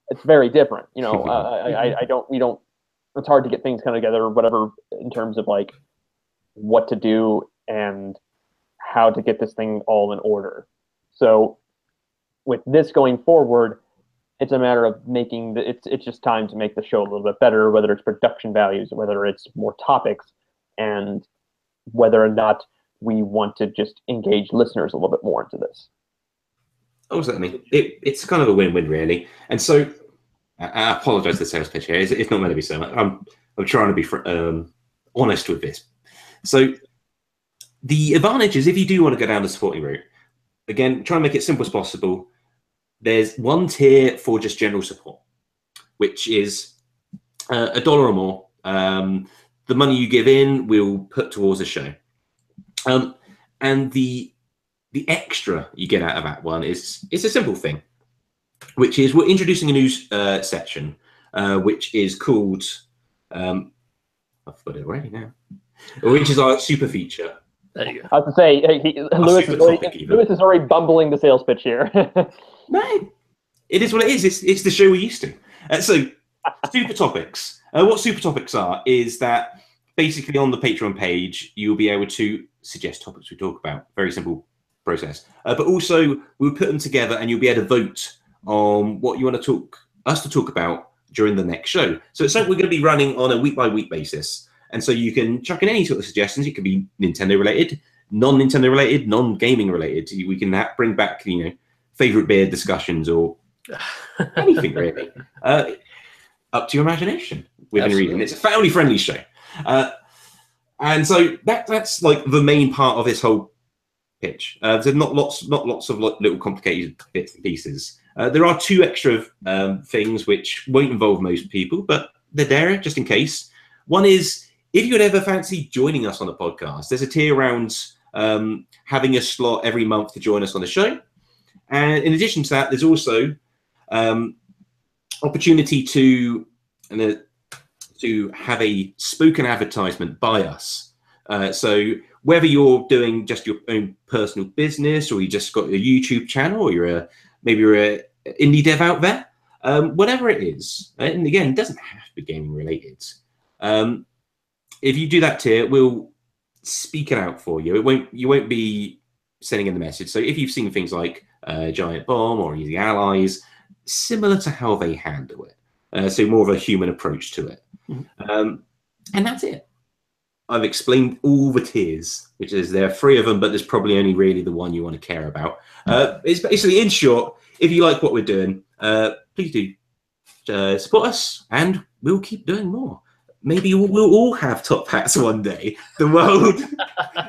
it's very different. We don't. It's hard to get things kind of together, whatever, in terms of like what to do and how to get this thing all in order. So with this going forward, it's a matter of making it's just time to make the show a little bit better, whether it's production values, whether it's more topics, and whether or not we want to just engage listeners a little bit more into this. Oh, certainly. It's kind of a win-win, really. And so I apologize for the sales pitch here. It's not meant to be so much. I'm trying to be honest with this. So the advantage is if you do want to go down the supporting route, again, try and make it simple as possible. There's one tier for just general support, which is $1 or more. The money you give in, we'll put towards a show. And the extra you get out of that one is a simple thing, which is we're introducing a new section, which is called, I've got it already now, which is our super feature. There you go. I was to say, Lewis is already bumbling the sales pitch here. No, it is what it is. It's the show we're used to. So, super topics. What super topics are is that basically on the Patreon page, you'll be able to suggest topics we talk about. Very simple process. But also, we'll put them together and you'll be able to vote on what you want us to talk about during the next show. So it's something we're going to be running on a week-by-week basis. And so you can chuck in any sort of suggestions. It could be Nintendo-related, non-Nintendo-related, non-gaming-related. We can bring back, favorite beer discussions or anything really. Up to your imagination within reason. It's a family-friendly show. And so that's like the main part of this whole pitch. There's not lots of little complicated bits and pieces. There are 2 extra things which won't involve most people, but they're there just in case. One is, if you would ever fancy joining us on the podcast, there's a tier around having a slot every month to join us on the show. And in addition to that, there's also opportunity to have a spoken advertisement by us. So whether you're doing just your own personal business, or you just got a YouTube channel, or maybe you're a indie dev out there, whatever it is, and again, it doesn't have to be gaming related. If you do that tier, we'll speak it out for you. You won't be sending in the message. So if you've seen things like Giant Bomb or Easy Allies, similar to how they handle it. So more of a human approach to it. And that's it. I've explained all the tiers, which is there are 3 of them, but there's probably only really the one you want to care about. It's basically, in short, if you like what we're doing, please do support us, and we'll keep doing more. Maybe we'll all have top hats one day. The world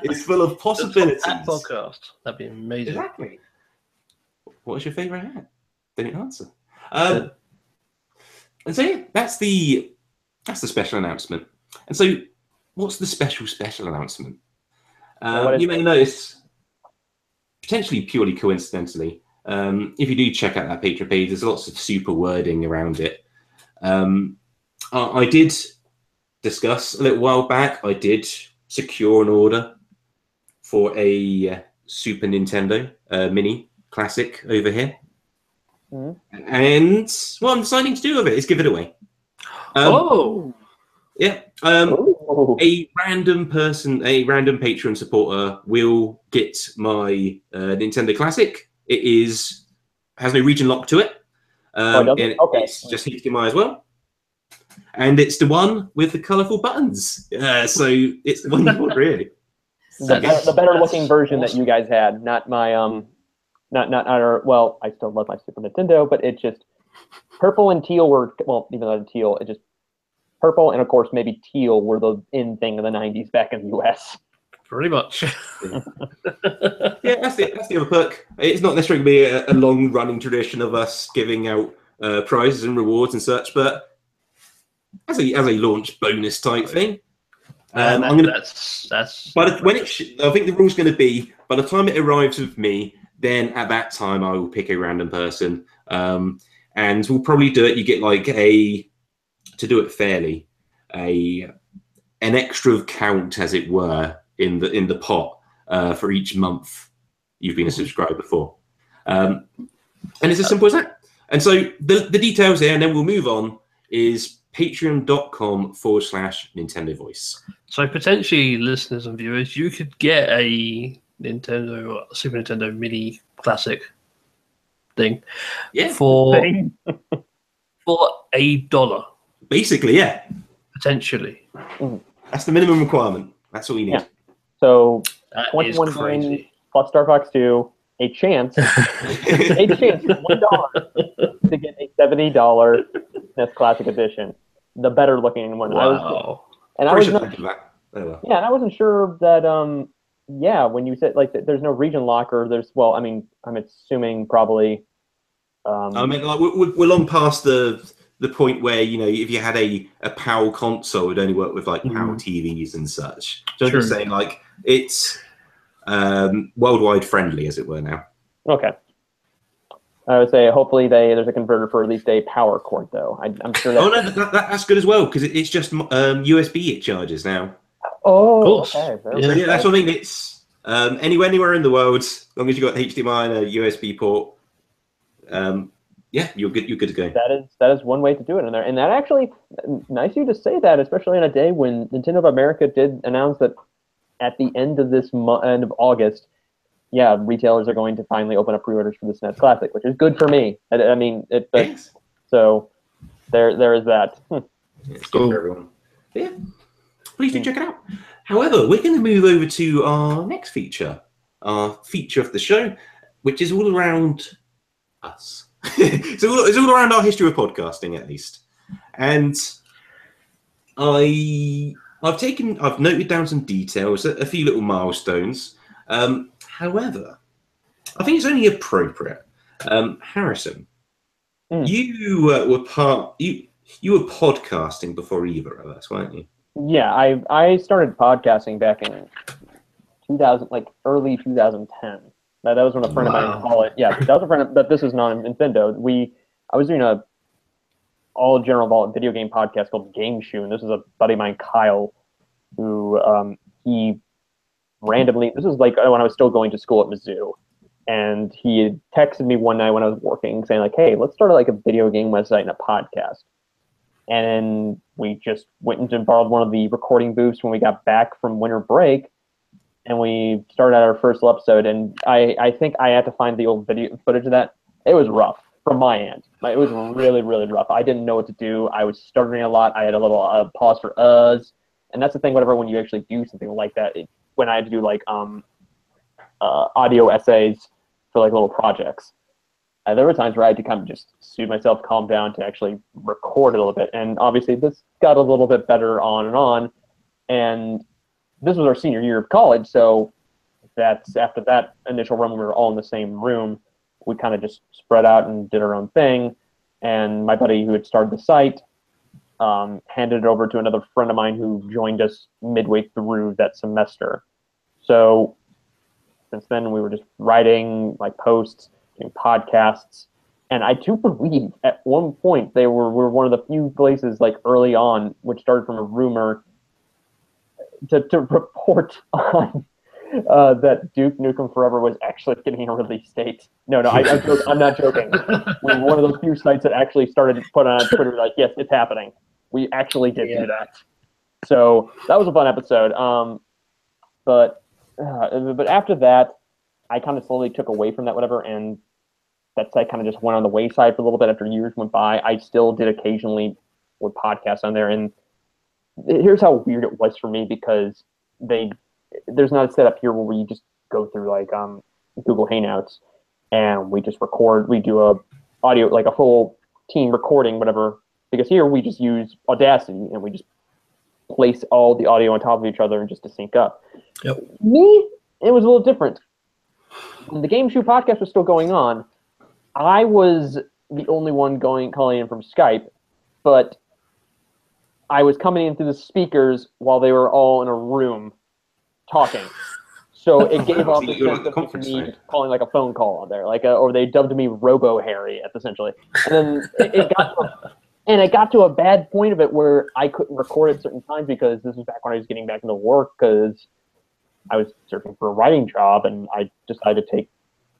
is full of possibilities. Hat podcast. That'd be amazing. Exactly. What's your favourite hat? Didn't answer. And so yeah, that's the special announcement. And so, what's the special announcement? You may notice, potentially purely coincidentally, if you do check out that Patreon page, there's lots of super wording around it. I did discuss a little while back, I did secure an order for a Super Nintendo Mini Classic over here. And what I'm deciding to do with it is give it away. Yeah. A random person, a random Patreon supporter will get my Nintendo Classic. It has no region lock to it. It's just HDMI as well. And it's the one with the colourful buttons. So it's the one you want, really. The better looking version that you guys had, not my not our. Well, I still love my Super Nintendo, but it's just purple and teal were, well, even though teal, it just purple and of course maybe teal were the in thing in the 90s back in the US. Pretty much. Yeah, that's the other perk. It's not necessarily be a long running tradition of us giving out prizes and rewards and such, but as a launch bonus type thing. I think the rule's going to be, by the time it arrives with me, then at that time I will pick a random person, and we'll probably do it. You get like to do it fairly, an extra count, as it were, in the pot for each month you've been a subscriber for, and it's as simple as that. And so the details there, and then we'll move on, is patreon.com/Nintendo Voice. So potentially, listeners and viewers, you could get a Super Nintendo Mini Classic thing, for $1. Basically, yeah. Potentially. That's the minimum requirement. That's all you need. Yeah. So that 21 is crazy. plus Star Fox 2, a chance for $1 to get a $70 SNES Classic Edition, the better looking one. Wow. And I wasn't sure that when you said like there's no region lock, or I'm assuming probably I mean, like we're long past the point where, you know, if you had a PAL console, it would only work with like PAL TVs and such. So I'm just saying, like, it's worldwide friendly, as it were, now. Okay. I would say hopefully there's a converter for at least a power cord, though. I'm sure that's good as well, because it's just USB it charges now. Oh, okay. So that's what I mean. It's anywhere in the world, as long as you've got HDMI and a USB port, you're good to go. That is one way to do it in there. And that actually, nice of you to say that, especially on a day when Nintendo of America did announce that at the end of this end of August, retailers are going to finally open up pre-orders for the SNES Classic, which is good for me. So there is that. It's good for everyone. Yeah, please do check it out. However, we're going to move over to our next feature, our feature of the show, which is all around us. It's all around our history of podcasting, at least. And I I've noted down some details, a few little milestones. However, I think it's only appropriate. Harrison, you you were podcasting before either of us, weren't you? Yeah, I started podcasting back in 2000, like early 2010. That was when a friend of mine in college. Yeah, that was a friend. But this is not Nintendo. I was doing a all general video game podcast called Game Shoe, and this is a buddy of mine, Kyle, who he randomly. This was like when I was still going to school at Mizzou, and he had texted me one night when I was working, saying like, "Hey, let's start like a video game website and a podcast." And then we just went and borrowed one of the recording booths when we got back from winter break, and we started our first episode. And I think I had to find the old video footage of that. It was rough from my end. It was really, really rough. I didn't know what to do. I was stuttering a lot. I had a little pause for uhs. And that's the thing, whenever when you actually do something like that, when I had to do like audio essays for like little projects, there were times where I had to kind of just soothe myself, calm down to actually record a little bit. And obviously this got a little bit better on and on. And this was our senior year of college, so that's after that initial run, we were all in the same room. We kind of just spread out and did our own thing. And my buddy who had started the site handed it over to another friend of mine who joined us midway through that semester. So since then, we were just writing like posts, doing podcasts. And I do believe at one point we were one of the few places like early on, which started from a rumor to report on that Duke Nukem Forever was actually getting a release date. No, I'm not joking. We were one of those few sites that actually started to put on Twitter like, yes, it's happening. We actually did do that. So that was a fun episode. But after that, I kind of slowly took away from that, whatever, and that site kind of just went on the wayside for a little bit after years went by. I still did occasionally with podcasts on there, and here's how weird it was for me, because there's not a setup here where you just go through like Google Hangouts and we just record. We do a audio, like a full team recording, whatever. Because here we just use Audacity and we just place all the audio on top of each other and just to sync up. Yep. Me, it was a little different. When the Game Shoe podcast was still going on, I was the only one calling in from Skype, but I was coming in through the speakers while they were all in a room talking. So it gave off the sense of me just calling like a phone call on there, or they dubbed me Robo Harry, essentially. And then it got to a bad point of it where I couldn't record at certain times, because this was back when I was getting back into work, because I was searching for a writing job, and I decided to take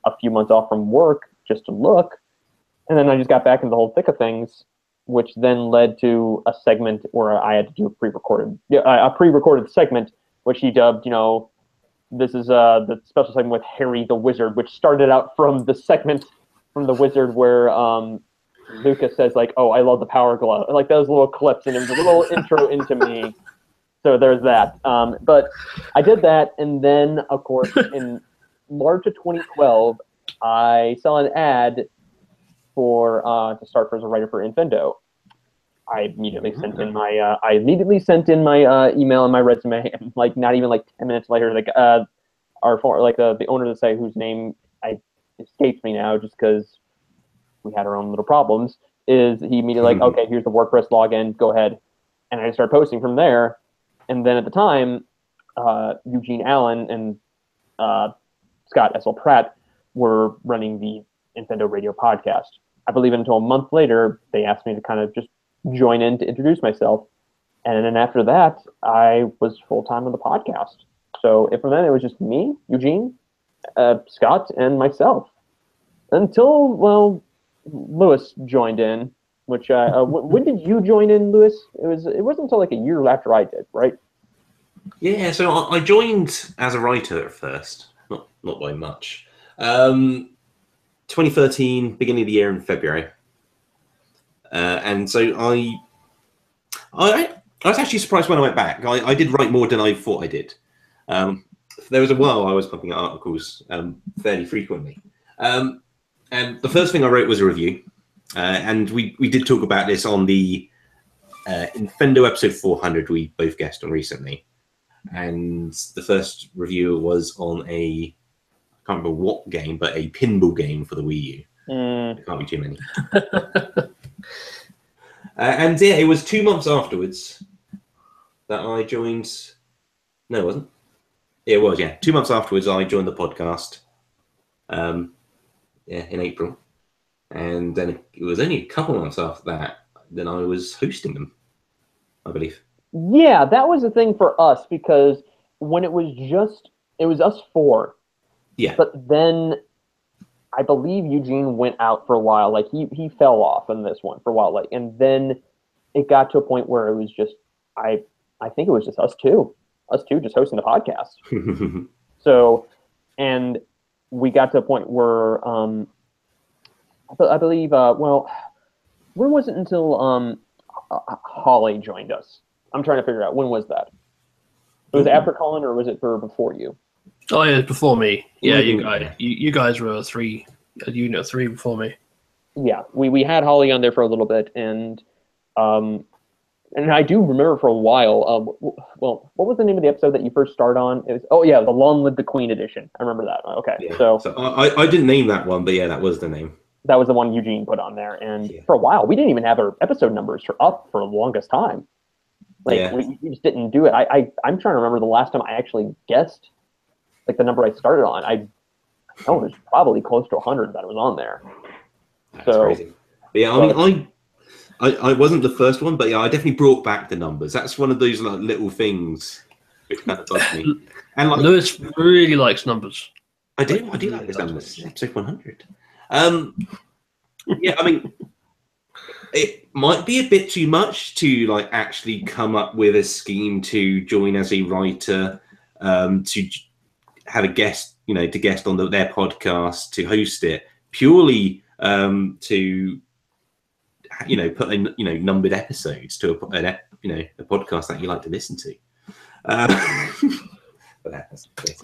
a few months off from work just to look. And then I just got back into the whole thick of things, which then led to a segment where I had to do a pre-recorded segment, which he dubbed, this is the special segment with Harry the Wizard, which started out from the segment from the Wizard where Lucas says like, "Oh, I love the Power Glove," like those little clips, and it was a little intro into me. So there's that. But I did that, and then of course in March of 2012, I saw an ad for to start as a writer for Infendo. I immediately sent in my email and my resume, and like not even like 10 minutes later, like the owner of the site, whose name escapes me now just because we had our own little problems, is he immediately like, okay, here's the WordPress login, go ahead. And I started posting from there. And then at the time, Eugene Allen and Scott S.L. Pratt were running the Nintendo Radio podcast. I believe until a month later, they asked me to kind of just join in to introduce myself. And then after that, I was full-time on the podcast. So from then, it was just me, Eugene, Scott, and myself. Until, well, Lewis joined in, which when did you join in, Lewis? It wasn't until like a year after I did, right? Yeah, so I joined as a writer at first, not by much. 2013, beginning of the year in February. And so I was actually surprised when I went back. I did write more than I thought I did. There was a while I was pumping out articles fairly frequently. And the first thing I wrote was a review. And we did talk about this on the Infendo episode 400 we both guessed on recently. And the first review was on I can't remember what game, but a pinball game for the Wii U. There can't be too many. And yeah, it was 2 months afterwards that I joined. No, it wasn't. Yeah, it was, yeah. 2 months afterwards, I joined the podcast. In April. And then it was only a couple months after that then I was hosting them, I believe. Yeah, that was the thing for us, because when it was us four. Yeah. But then I believe Eugene went out for a while. Like he fell off in this one for a while. Like, and then it got to a point where it was just I think it was just us two just hosting the podcast. So, and we got to a point where I believe when was it until Holly joined us? I'm trying to figure out when was that. It was after Colin, or was it before you? Oh yeah, before me. Yeah, you guys were unit 3 before me. Yeah, we had Holly on there for a little bit, and I do remember for a while. Well, what was the name of the episode that you first started on? It was the Long Live the Queen edition. I remember that. Okay, yeah. So I didn't name that one, but yeah, that was the name. That was the one Eugene put on there, and for a while we didn't even have our episode numbers up for the longest time. Like we just didn't do it. I'm trying to remember the last time I actually guessed, like the number I started on. I know it was probably close to 100 that was on there. That's crazy. Yeah, I mean, I wasn't the first one, but yeah, I definitely brought back the numbers. That's one of those like little things which kind of bugs me. And like, Lewis really likes numbers. I do like this numbers. Episode 100. Yeah, I mean, it might be a bit too much to like actually come up with a scheme to join as a writer, to have a guest, to guest on their podcast, to host it purely to put in numbered episodes to a podcast that you like to listen to.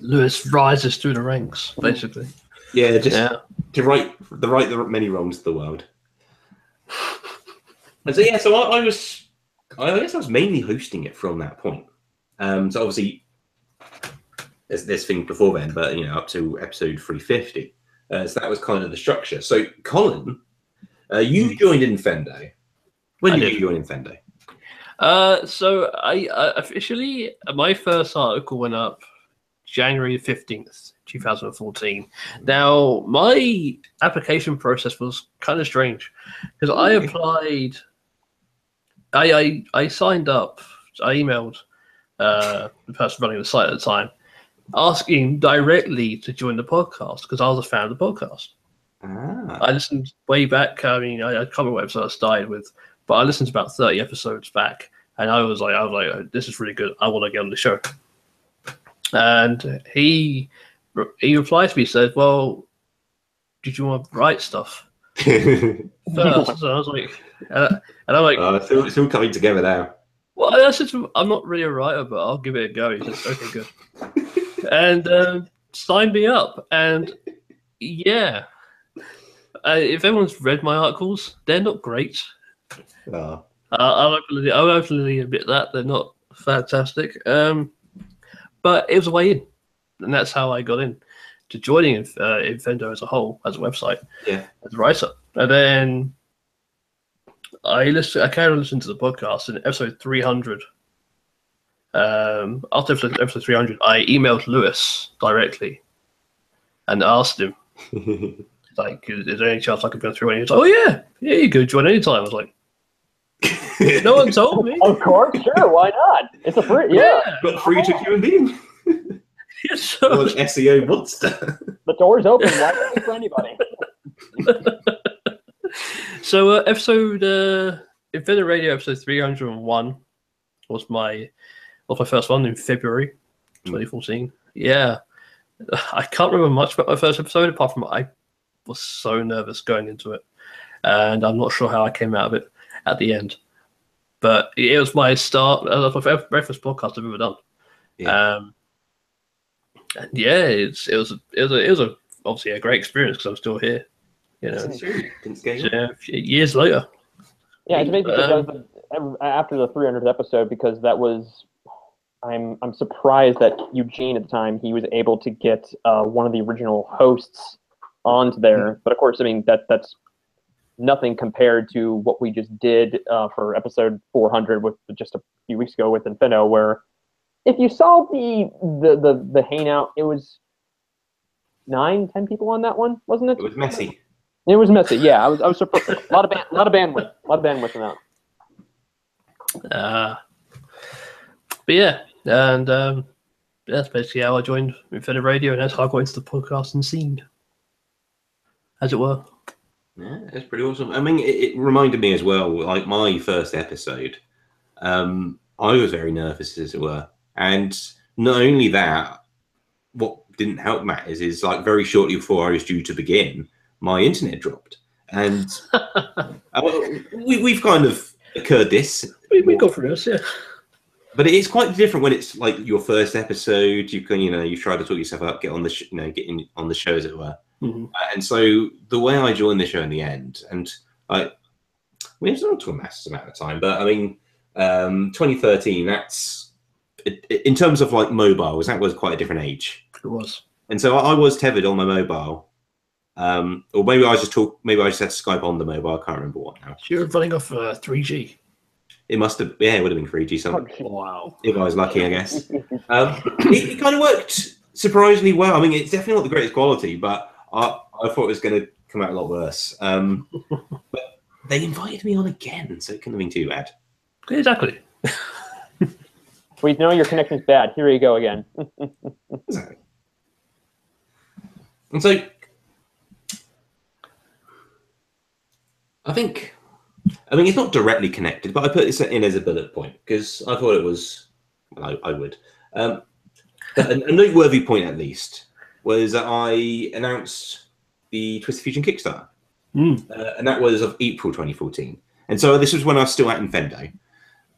Lewis rises through the ranks, basically. Yeah, to right the many wrongs of the world. And so so I guess I was mainly hosting it from that point. So obviously there's things before then, but up to episode 350. So that was kind of the structure. So Colin, you joined Infendo. When did you join Infendo? So I officially, my first article went up January 15th, 2014. Now, my application process was kind of strange because I applied, I signed up, I emailed the person running the site at the time, asking directly to join the podcast because I was a fan of the podcast. I listened way back. I mean, I can't remember what episode I started with, but I listened to about 30 episodes back, and I was like, this is really good. I want to get on the show. And he replied to me, said, "Well, did you want to write stuff first?" So I was like, and I'm like, it's all coming together now. Well, I said to him, I'm not really a writer, but I'll give it a go. He said, "Okay, good," and signed me up. And yeah. If everyone's read my articles, they're not great. I'll openly admit that they're not fantastic. But it was a way in, and that's how I got in to joining Infendo as a whole, as a website, as a writer. And then I carried on listening to the podcast. In episode 300, after episode 300, I emailed Lewis directly and asked him. Like, is there any chance I could go through? And he was like, "Oh yeah, you could join anytime." I was like, "No one told me." Of course, sure, why not? It's a free, got free to human being. Yes, so an SEO monster. The door's open, wide open for anybody. So, Infendo Radio episode 301 was my first one in February 2014. Yeah, I can't remember much about my first episode apart from I was so nervous going into it, and I'm not sure how I came out of it at the end. But it was my start. It was my very first podcast I've ever done. And yeah, it was obviously a great experience because I'm still here. Years later. Yeah, it's amazing because after the 300th episode, because that was. I'm surprised that Eugene at the time, he was able to get one of the original hosts onto there. But of course, I mean that's nothing compared to what we just did for episode 400 with just a few weeks ago with Infinito, where if you saw the hangout, it was 9-10 people on that one, wasn't it? It was messy. It was messy. Yeah, I was surprised. a lot of bandwidth in that. But yeah, and that's basically how I joined Infinite Radio, and that's how I got into the podcasting scene, as it were. Yeah, that's pretty awesome. I mean, it reminded me as well, like my first episode, I was very nervous, as it were. And not only that, what didn't help matters is like very shortly before I was due to begin, my internet dropped. And we've kind of occurred this. We go through this, yeah. But it is quite different when it's like your first episode. You can, you try to talk yourself up, get on the, get in on the show, as it were. Mm-hmm. And so the way I joined the show in the end, and we have not to a massive amount of time, but I mean, 2013. That's in terms of like mobiles. That was quite a different age. It was. And so I was tethered on my mobile, or maybe I just had Skype on the mobile. I can't remember what now. So you're running off 3G. It must have, it would have been 3G something. Oh, wow. If I was lucky, I guess. It kind of worked surprisingly well. I mean, it's definitely not the greatest quality, but I thought it was going to come out a lot worse. But they invited me on again, so it couldn't have been too bad. Exactly. We know your connection's bad. Here you go again. Exactly. And so, I mean, it's not directly connected, but I put this in as a bullet point because I thought it was, well, I would. A noteworthy point, at least, was that I announced the Twisted Fusion Kickstarter. And that was of April 2014. And so this was when I was still at Infendo.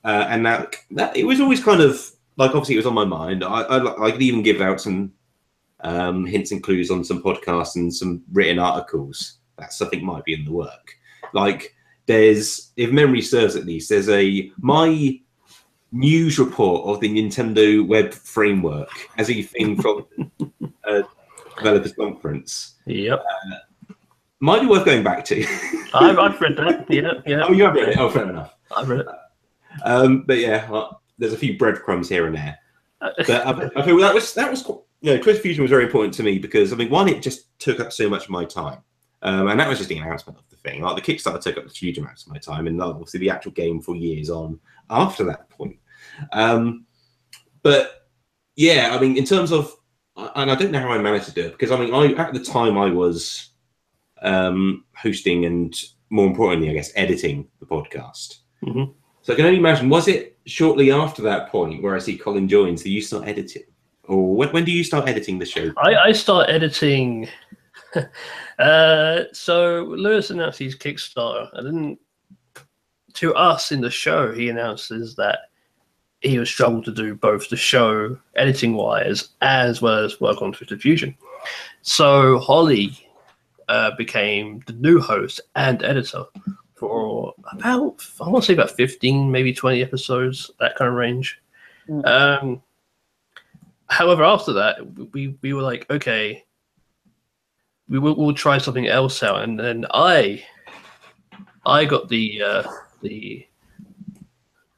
And that it was always kind of, like, obviously it was on my mind. I could even give out some hints and clues on some podcasts and some written articles that something might be in the work. Like, there's, if memory serves at least, there's my news report of the Nintendo Web Framework as a thing from a developers conference. Yep. Might be worth going back to. I've read that. Yeah. Oh, you have read it? Oh, fair enough. I've read it. But yeah, there's a few breadcrumbs here and there. But I feel that was Twisted Fusion was very important to me because, I mean, one, it just took up so much of my time. And that was just the announcement of the thing. Like, the Kickstarter took up huge amounts of my time, and obviously the actual game for years on after that point. But yeah, I mean, in terms of, and I don't know how I managed to do it because, I mean, at the time I was hosting and, more importantly, I guess, editing the podcast. Mm-hmm. So I can only imagine, was it shortly after that point where I see Colin joins, do you start editing? Or when do you start editing the show? I start editing. So Lewis announced his Kickstarter, and then to us in the show, he announces that he was struggled to do both the show editing wise as well as work on Twisted Fusion. So Holly became the new host and editor for about, I want to say about 15, maybe 20 episodes, that kind of range. However, after that, we were like, okay, we'll try something else out, and then I got the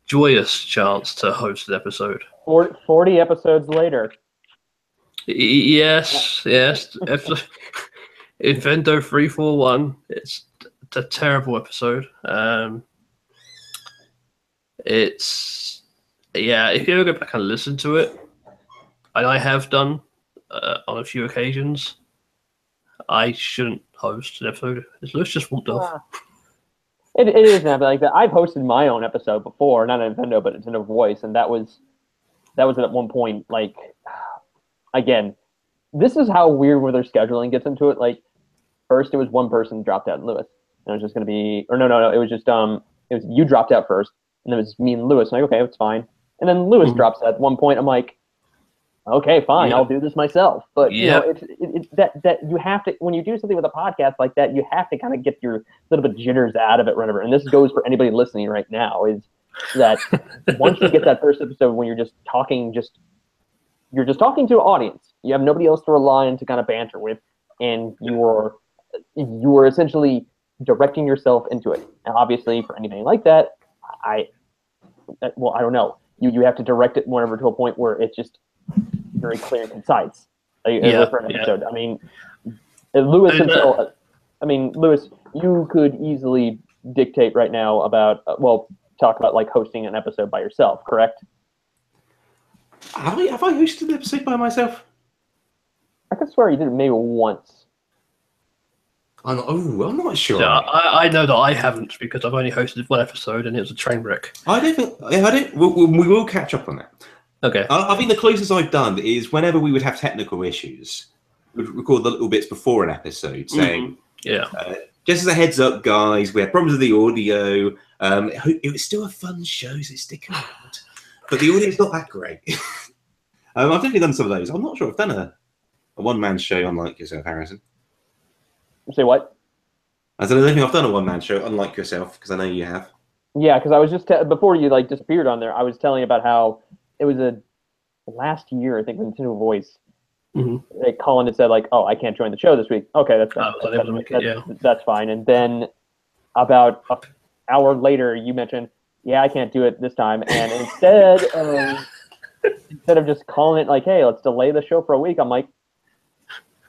joyous chance to host an episode. 40 episodes later. Yes. Invento 341. It's a terrible episode. It's, yeah, if you ever go back and listen to it, and I have done on a few occasions, I shouldn't host an episode. Lewis just walked off. It is not like that. I've hosted my own episode before, not Nintendo, but Nintendo Voice, and that was at one point. Like, again, this is how weird where their scheduling gets into it. Like, first it was one person dropped out, Lewis, and it was just going to be, or no, it was just it was you dropped out first, and it was me and Lewis. I'm like, okay, it's fine. And then Lewis drops out at one point. I'm like, okay, fine, I'll do this myself. But you know, it's that you have to, when you do something with a podcast like that, you have to kind of get your little bit jitters out of it, whatever. And this goes for anybody listening right now. Is that once you get that first episode when you're just talking to an audience, you have nobody else to rely on to kind of banter with, and you're essentially directing yourself into it. And obviously, for anything like that, I don't know. You have to direct it whenever to a point where it's just very clear and concise. For an episode. I mean, Lewis himself. I mean, Lewis, you could easily dictate right now about talk about like hosting an episode by yourself, correct? Have I hosted an episode by myself? I could swear you did it maybe once. I'm not sure. Yeah, I know that I haven't because I've only hosted one episode and it was a train wreck. I don't think. We will catch up on that. Okay. I think the closest I've done is whenever we would have technical issues, we'd record the little bits before an episode saying, just as a heads up, guys, we had problems with the audio. It was still a fun show, so stick around. But the audio's not that great. I've definitely done some of those. I'm not sure I've done a one-man show unlike yourself, Harrison. Say what? I don't think I've done a one-man show unlike yourself, because I know you have. Yeah, because I was just before you like disappeared on there, I was telling about how it was last year, I think, with Nintendo Voice. Mm-hmm. Colin had said like, "Oh, I can't join the show this week." Okay, that's fine. And then about an hour later, you mentioned, "Yeah, I can't do it this time." And instead of just calling it like, "Hey, let's delay the show for a week," I'm like,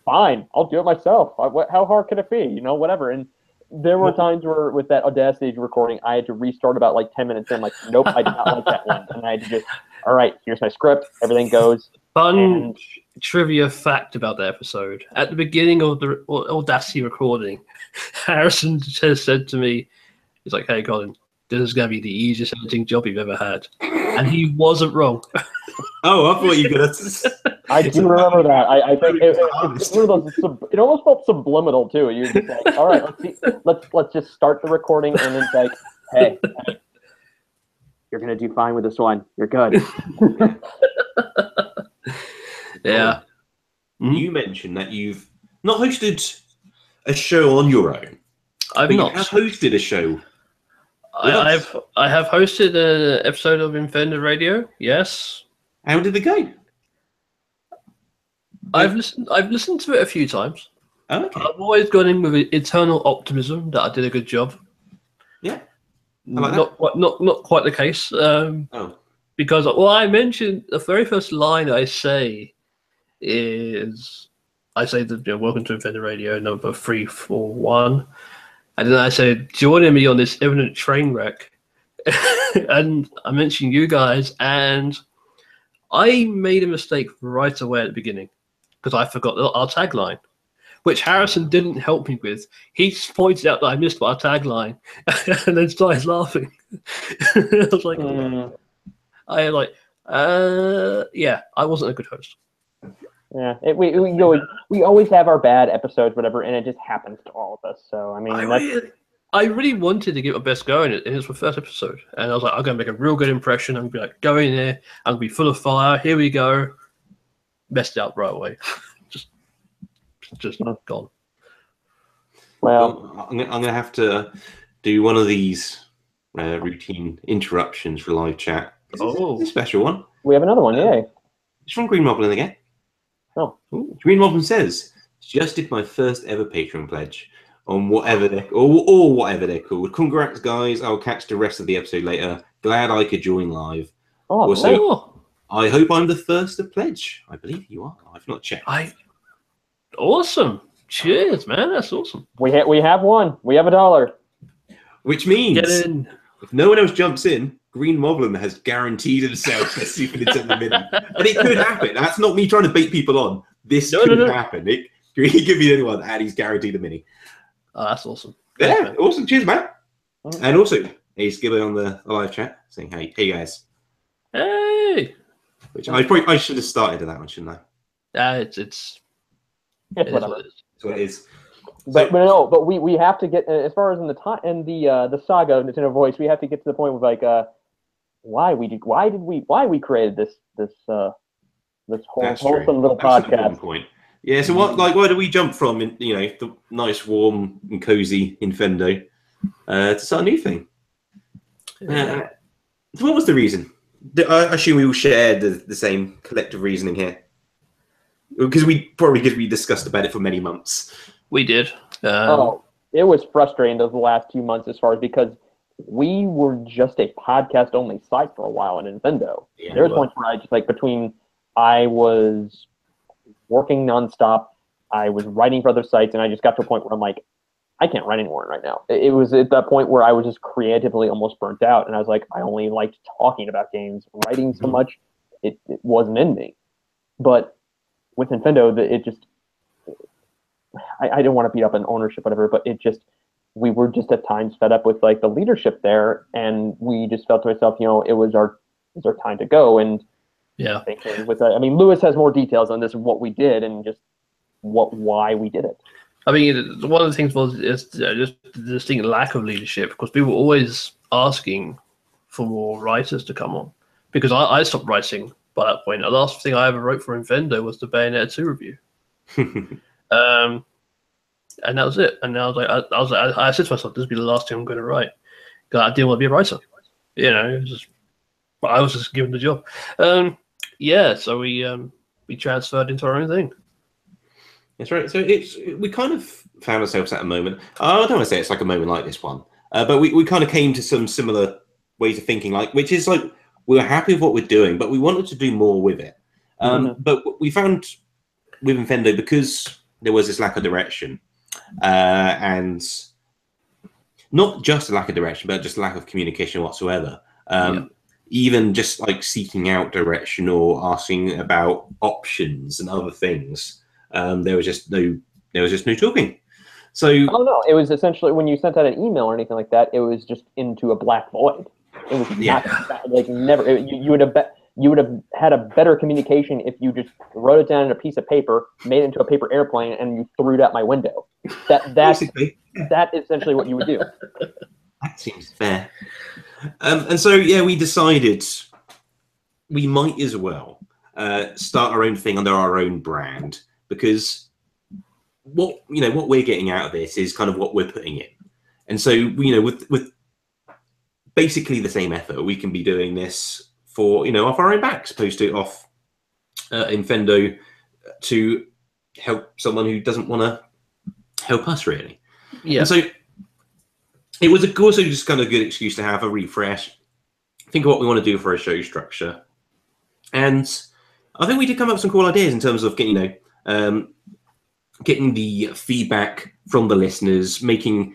"Fine, I'll do it myself. How hard could it be? Whatever." And there were times where with that Audacity recording, I had to restart about like 10 minutes in. Like, nope, I did not like that one, and I had to just, all right, here's my script. Everything goes. Fun trivia fact about the episode: at the beginning of the Audacity recording, Harrison just said to me, "He's like, hey, Colin, this is going to be the easiest editing job you've ever had," and he wasn't wrong. Oh, I thought you were going to. I do remember that. I think it's one of those. It almost felt subliminal too. You're just like, all right, let's just start the recording, and it's like, hey, you're gonna do fine with this one. You're good. Yeah. You mentioned that you've not hosted a show on your own. I've not hosted a show. I have hosted an episode of Infender Radio. Yes. How did it go? I've listened to it a few times. Oh, okay. I've always gone in with eternal optimism that I did a good job. Yeah. Not quite the case. Because I mentioned the very first line I say is that welcome to Infender Radio number 341, and then I said joining me on this imminent train wreck, and I mentioned you guys, and I made a mistake right away at the beginning because I forgot our tagline, which Harrison didn't help me with. He pointed out that I missed our tagline, and then started laughing. I was like, I wasn't a good host. Yeah, we always have our bad episodes, whatever, and it just happens to all of us. So I mean, I really wanted to give it my best go in it, and it's my first episode, and I was like, I'm gonna make a real good impression. I'm gonna be like, go in there, I'm gonna be full of fire. Here we go. Messed it up right away. just gone. Well, I'm gonna have to do one of these routine interruptions for live chat. It's a special one. We have another one, yay. It's from Green Moblin again. Oh. Green Moblin says, just did my first ever Patreon pledge on whatever they're called. Congrats, guys. I'll catch the rest of the episode later. Glad I could join live. Also, I hope I'm the first to pledge. I believe you are. I've not checked. Awesome. Cheers, man. That's awesome. We have one. We have $1. Which means get in. If no one else jumps in, Green Moblin has guaranteed himself a Super Nintendo Mini. And it could happen. That's not me trying to bait people on. This could happen. He could be the only one, and he's guaranteed a Mini. Oh, that's awesome. Yeah, awesome. Cheers, man. And also, he's giving on the live chat saying, hey guys. Hey. Which I should have started at that one, shouldn't I? It's whatever. That's what it is. But we have to get as far as in the saga of Nintendo Voice, we have to get to the point with like why we created this wholesome little podcast. Point. Yeah. So why do we jump from the nice, warm and cozy Infendo to start a new thing? So what was the reason? I assume we all shared the same collective reasoning here, because we discussed about it for many months. We did. It was frustrating those last 2 months as far as because we were just a podcast only site for a while in Nintendo. Yeah, there was points where I just I was working nonstop, I was writing for other sites, and I just got to a point where I'm like, I can't write anymore right now. It was at that point where I was just creatively almost burnt out, and I was like, I only liked talking about games. Writing so much, it wasn't in me. But with Nintendo, I didn't want to beat up on ownership, whatever, but we were just at times fed up with the leadership there, and we just felt to myself, it was our time to go. And yeah, Lewis has more details on this, what we did, and just why we did it. I mean, one of the things was just the distinct lack of leadership, because people were always asking for more writers to come on. Because I stopped writing by that point. The last thing I ever wrote for Infendo was the Bayonetta 2 review. And that was it. And I said to myself, this will be the last thing I'm going to write, because I didn't want to be a writer. I was just given the job. So we transferred into our own thing. That's right. So we kind of found ourselves at a moment. I don't want to say it's like a moment like this one, but we kind of came to some similar ways of thinking, which is we were happy with what we're doing, but we wanted to do more with it. But we found with Infendo, because there was this lack of direction, and not just a lack of direction, but just lack of communication whatsoever. Even just seeking out direction or asking about options and other things. There was just no talking. So no, it was essentially when you sent out an email or anything like that, it was just into a black void. It was never. You would have had a better communication if you just wrote it down on a piece of paper, made it into a paper airplane, and you threw it out my window. That's essentially what you would do. That seems fair. And so we decided we might as well start our own thing under our own brand. Because what we're getting out of this is kind of what we're putting in, and so with basically the same effort, we can be doing this for off our own backs, opposed to off Infendo to help someone who doesn't want to help us really. Yeah. And so it was also just kind of a good excuse to have a refresh, think of what we want to do for a show structure, and I think we did come up with some cool ideas in terms of getting the feedback from the listeners, making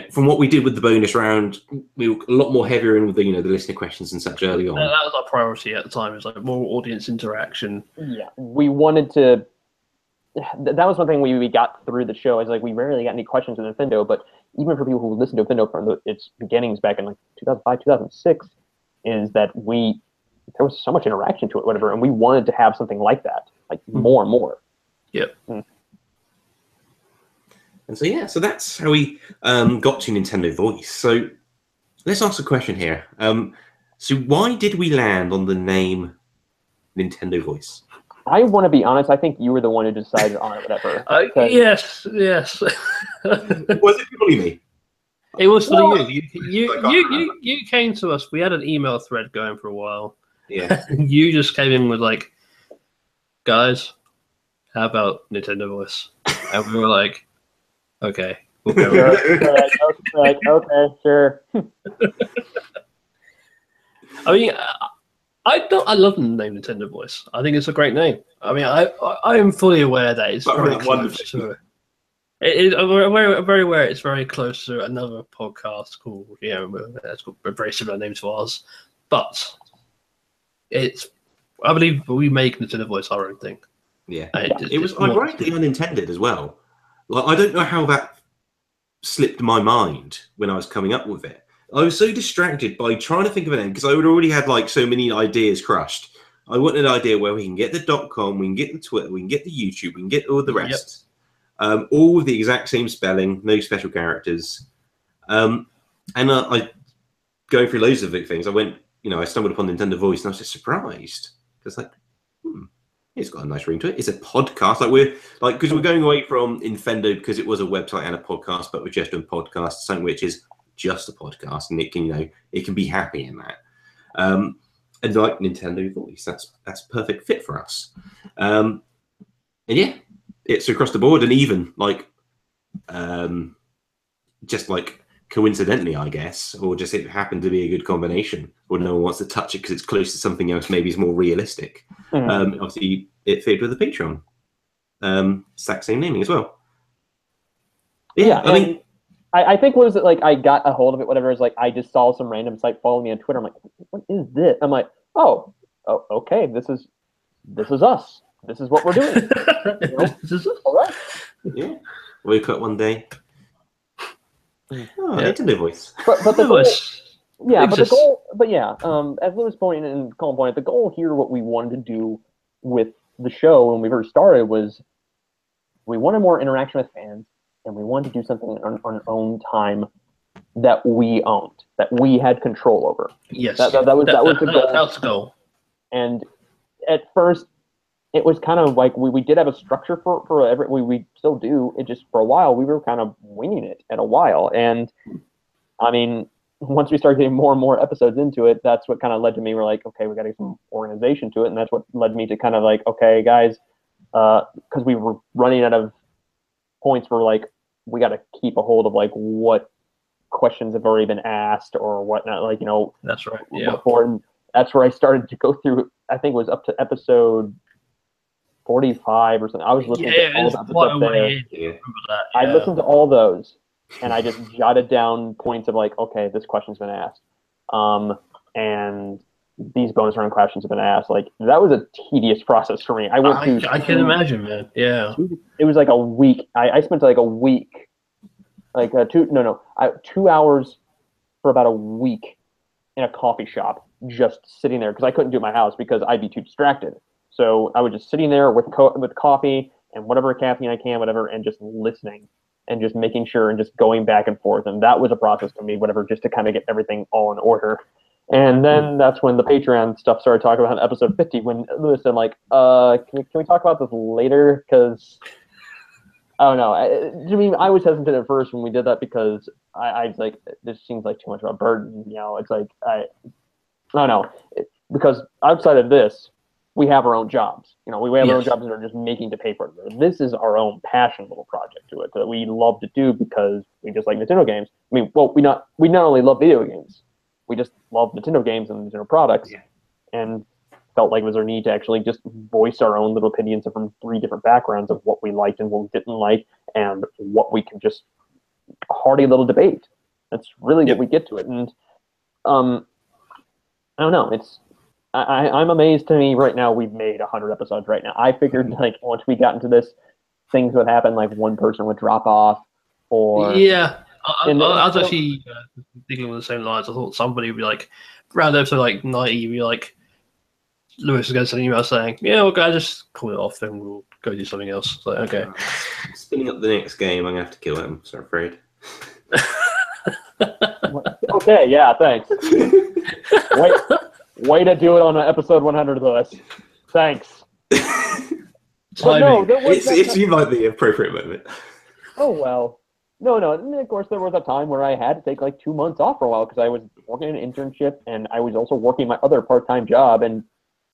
from what we did with the bonus round, we were a lot more heavier in with the listener questions and such early on. That was our priority at the time. It was more audience interaction. Yeah, we wanted to. That was one thing we got through the show. Is we rarely got any questions with Nintendo, but even for people who listened to Nintendo from its beginnings back in 2005, 2006, is that there was so much interaction to it, whatever, and we wanted to have something like that, more and more. Yep. And so that's how we got to Nintendo Voice. So let's ask a question here. So why did we land on the name Nintendo Voice? I want to be honest. I think you were the one who decided on it, whatever. Yes. Was it purely me? It was for you. You came to us. We had an email thread going for a while. Yeah. You just came in with guys, how about Nintendo Voice? And we were like, okay, we'll go. Okay, sure. I mean, I love the name Nintendo Voice. I think it's a great name. I mean, I am fully aware that it's very close to it. I'm very aware it's very close to another podcast called, it's got a very similar name to ours, but I believe we make Nintendo Voice our own thing. Yeah, it was ironically unintended as well. I don't know how that slipped my mind when I was coming up with it. I was so distracted by trying to think of a name because I would already had so many ideas crushed. I wanted an idea where we can get the .com, we can get the Twitter, we can get the YouTube, we can get all the rest. Yep. All with the exact same spelling, no special characters. And I going through loads of things. I stumbled upon Nintendo Voice and I was just surprised. It's it's got a nice ring to it. It's a podcast. Because we're going away from Infendo because it was a website and a podcast, but we're just doing podcasts, something which is just a podcast, and it can be happy in that. And like Nintendo Voice, that's perfect fit for us. And yeah, it's across the board, and even like just like coincidentally, I guess, or just it happened to be a good combination, or no one wants to touch it because it's close to something else, maybe it's more realistic. Obviously, it fit with the Patreon. Exact same naming as well. Yeah, I mean, I think what is it like? I got a hold of it. Whatever, is like I just saw some random site follow me on Twitter. I'm like, what is this? I'm like, oh, okay, this is us. This is what we're doing. You know? This is us. All right. Yeah, wake up one day. Nintendo Voice. But the goal, as Lewis pointed and Colin pointed, the goal here, what we wanted to do with the show when we first started was we wanted more interaction with fans, and we wanted to do something on our own time that we owned, that we had control over. Yes, that was the goal. That was the goal. And at first, it was kind of like we did have a structure for every we still do. It just for a while we were kind of winging it at a while, and I mean, once we started getting more and more episodes into it, that's what kind of led to me. We're like, okay, we got to get some organization to it, and that's what led me to kind of like, okay, guys, because we were running out of points where like we got to keep a hold of like what questions have already been asked or whatnot, like That's right. Yeah. Before, and that's where I started to go through. I think it was up to episode 45 or something. I was listening to all the episodes there. Yeah. I listened to all those, and I just jotted down points of like, okay, this question's been asked, and these bonus round questions have been asked. Like that was a tedious process for me. I can imagine, man. Yeah. It was like a week. I spent like a week, like 2 hours for about a week in a coffee shop, just sitting there because I couldn't do it at my house because I'd be too distracted. So I was just sitting there with coffee and whatever caffeine I can, whatever, and just listening and just making sure and just going back and forth. And that was a process for me, whatever, just to kind of get everything all in order. And then that's when the Patreon stuff started talking about in episode 50 when Lewis said, like, can we talk about this later? Because, I don't know. I was hesitant at first when we did that because I was like, this seems like too much of a burden. It's like, I don't know. Because outside of this, we have our own jobs. We have our own jobs that are just making to pay for it. This is our own passion little project to it that we love to do because we just like Nintendo games. I mean, well, we not only love video games, we just love Nintendo games and Nintendo products, and felt like it was our need to actually just voice our own little opinions from 3 different backgrounds of what we liked and what we didn't like, and what we could just hearty little debate. That's really what we get to it, and I don't know. I'm amazed to me right now we've made 100 episodes right now. I figured like once we got into this, things would happen, like one person would drop off or... Yeah, I was actually thinking along the same lines. I thought somebody would be like, around episode like 90, be like, Lewis is going to send an email saying, yeah, well guys, just call it off and we'll go do something else. So, okay. Spinning up the next game, I'm going to have to kill him, so I'm afraid. Okay, yeah, thanks. Way to do it on episode 100, Lewis. Thanks. It seemed like the appropriate moment. Oh, well. No. And of course, there was a time where I had to take like 2 months off for a while because I was working an internship and I was also working my other part-time job. And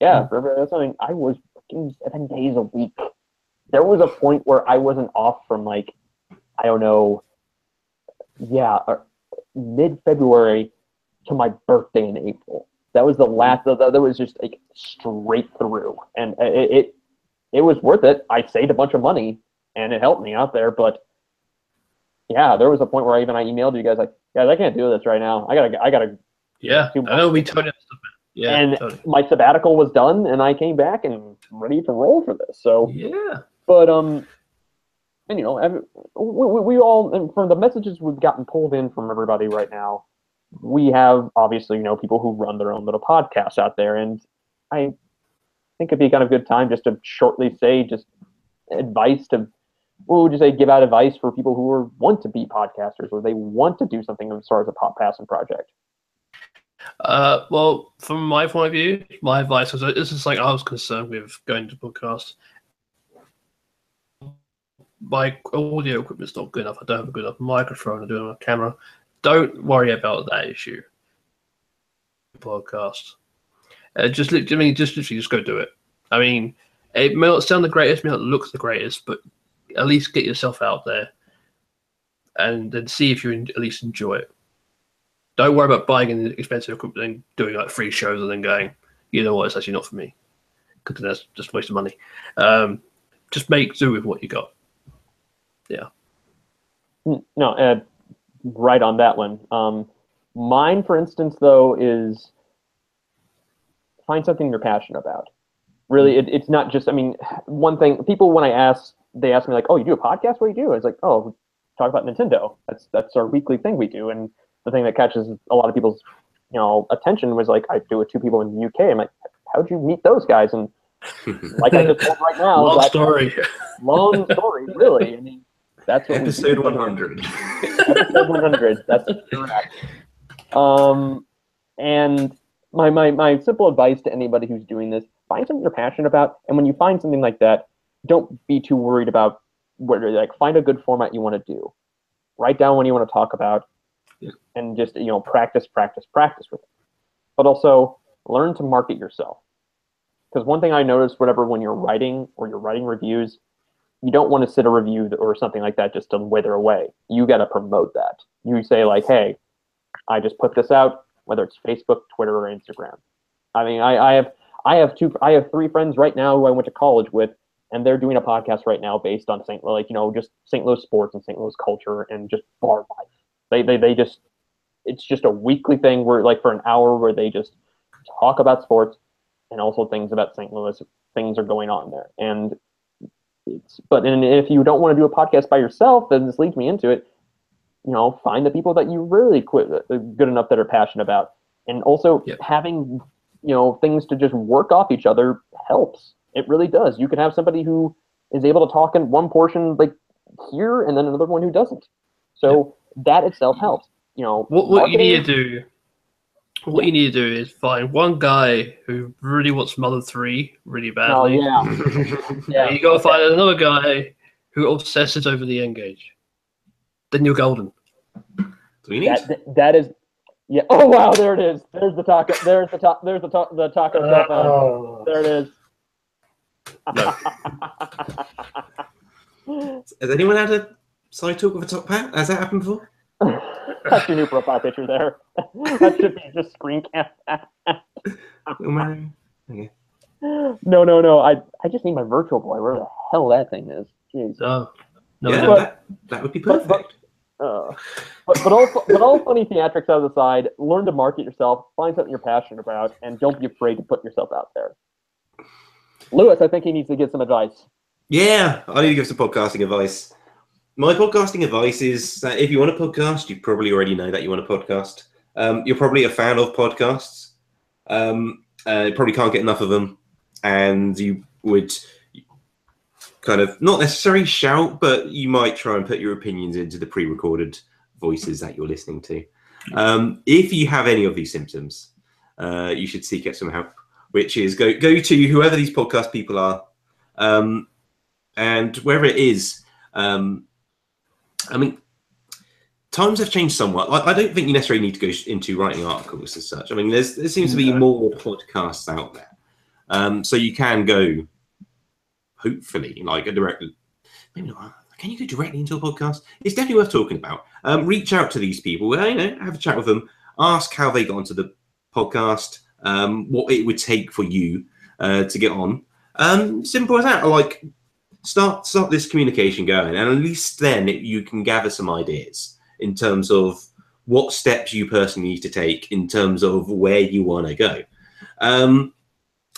for something, I was working 7 days a week. There was a point where I wasn't off from like, I don't know, mid-February to my birthday in April. That was the last. That was just like straight through, and it was worth it. I saved a bunch of money, and it helped me out there. But yeah, there was a point where I emailed you guys like, guys, I can't do this right now. I gotta. Yeah, I know we totally understood. Yeah, and totally. My sabbatical was done, and I came back and ready to roll for this. So yeah, but and we all, and from the messages we've gotten pulled in from everybody right now, we have obviously people who run their own little podcasts out there, and I think it'd be kind of a good time just to shortly say just advice to, what would you say, give out advice for people who want to be podcasters or they want to do something as far as a passion project. Well, from my point of view, my advice was this is like I was concerned with going to podcast. My audio equipment's not good enough. I don't have a good enough microphone. I don't have a camera. Don't worry about that issue. podcast. Just literally go do it. I mean, it may not sound the greatest, may not look the greatest, but at least get yourself out there and then see if you at least enjoy it. Don't worry about buying an expensive equipment and doing like 3 shows and then going, you know what, it's actually not for me, because that's just a waste of money. Just make do with what you got. Yeah. No, right on that one. Mine, for instance, though, is find something you're passionate about. Really, it's not just, I mean, one thing, people, when they ask me like, oh, you do a podcast? What do you do? I was like, oh, we talk about Nintendo. That's our weekly thing we do. And the thing that catches a lot of people's, attention was like, I do it with 2 people in the UK. I'm like, how'd you meet those guys? And like I just told right now, long story, really. I mean, that's what episode 100. Episode 100. That's correct. And my simple advice to anybody who's doing this: find something you're passionate about, and when you find something like that, don't be too worried about find a good format you want to do. Write down what you want to talk about, and just practice with it. But also learn to market yourself. Because one thing I noticed, when you're writing reviews, you don't want to sit a review or something like that just to wither away. You got to promote that. You say like, hey, I just put this out, whether it's Facebook, Twitter, or Instagram. I mean, I have 3 friends right now who I went to college with, and they're doing a podcast right now based on just St. Louis sports and St. Louis culture and just bar life. It's just a weekly thing where for an hour where they just talk about sports and also things about St. Louis. Things are going on there, and if you don't want to do a podcast by yourself, then this leads me into it. Find the people that you really good enough that are passionate about, and also having things to just work off each other helps. It really does. You can have somebody who is able to talk in one portion here, and then another one who doesn't. So that itself helps. What you need to do. What you need to do is find one guy who really wants Mother 3 really badly. Oh, yeah. You got to find another guy who obsesses over the N-Gage. Then you're golden. Do you need? That is, yeah. Oh wow, there it is. There's the taco. There's the taco cell phone. There it is. Has anyone had a side talk with a top hat? Has that happened before? That's your new profile picture there. That should be just screen cam. Okay. No. I just need my Virtual Boy. Where the hell that thing is? Jeez. That would be perfect. But all funny theatrics out of the side, learn to market yourself, find something you're passionate about, and don't be afraid to put yourself out there. Lewis, I think he needs to get some advice. Yeah, I need to give some podcasting advice. My podcasting advice is that if you want a podcast, you probably already know that you want a podcast. You're probably a fan of podcasts. You probably can't get enough of them. And you would kind of, not necessarily shout, but you might try and put your opinions into the pre-recorded voices that you're listening to. If you have any of these symptoms, you should seek out some help, which is go to whoever these podcast people are. And wherever it is, I mean, times have changed somewhat. I don't think you necessarily need to go into writing articles as such. I mean, there seems to be more podcasts out there. So you can go, hopefully, maybe not. Can you go directly into a podcast? It's definitely worth talking about. Reach out to these people, have a chat with them, ask how they got onto the podcast, what it would take for you to get on. Simple as that. Start this communication going, and at least then you can gather some ideas in terms of what steps you personally need to take in terms of where you want to go. And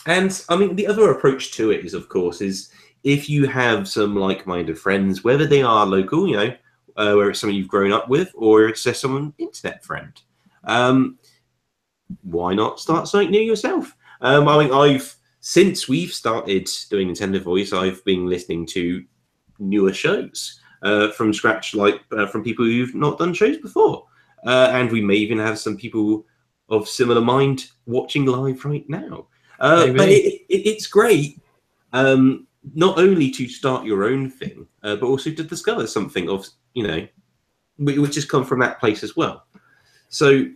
I mean, the other approach to it is, of course, is if you have some like-minded friends, whether they are local, where it's someone you've grown up with, or it's just someone internet friend. Why not start something new yourself? I mean, since we've started doing Nintendo Voice, I've been listening to newer shows from scratch, from people who've not done shows before. And we may even have some people of similar mind watching live right now. But it's great, not only to start your own thing, but also to discover something of, which has come from that place as well. So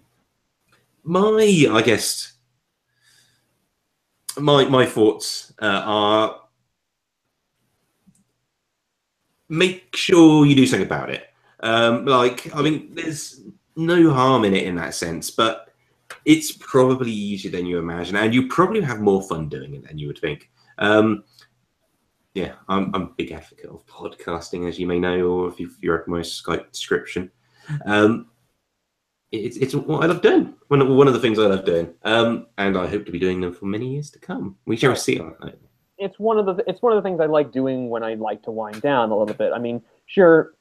I guess, my thoughts are make sure you do something about it. I mean, there's no harm in it in that sense, but it's probably easier than you imagine, and you probably have more fun doing it than you would think. Yeah, I'm a big advocate of podcasting, as you may know, or if you read my Skype description. It's what I love doing. One of the things I love doing, and I hope to be doing them for many years to come. We shall see. It's one of the things I like doing when I like to wind down a little bit. I mean, sure,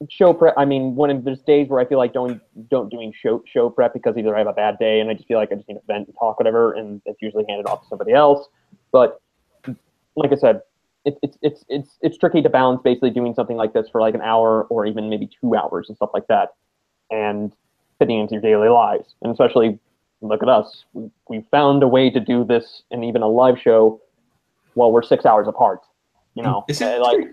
show prep. I mean, there's days where I feel like don't doing show prep because either I have a bad day and I just feel like I just need to vent and talk, whatever, and it's usually handed off to somebody else. But like I said, it's tricky to balance basically doing something like this for like an hour or even maybe 2 hours and stuff like that, and fitting into your daily lives. And especially, look at us, we found a way to do this and even a live show while we're 6 hours apart. You know, so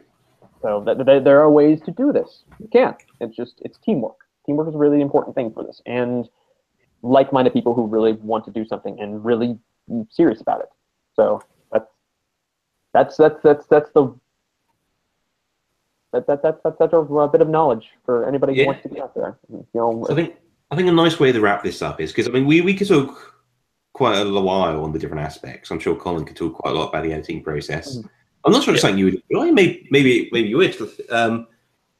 there are ways to do this. You can. It's teamwork. Teamwork is a really important thing for this, and like-minded people who really want to do something and really serious about it. So that's a bit of knowledge for anybody who wants to get out there. You know, so I think a nice way to wrap this up is, because I mean we could talk quite a while on the different aspects. I'm sure Colin could talk quite a lot about the editing process. Mm-hmm. I'm not sure it's something you would enjoy. Maybe you would.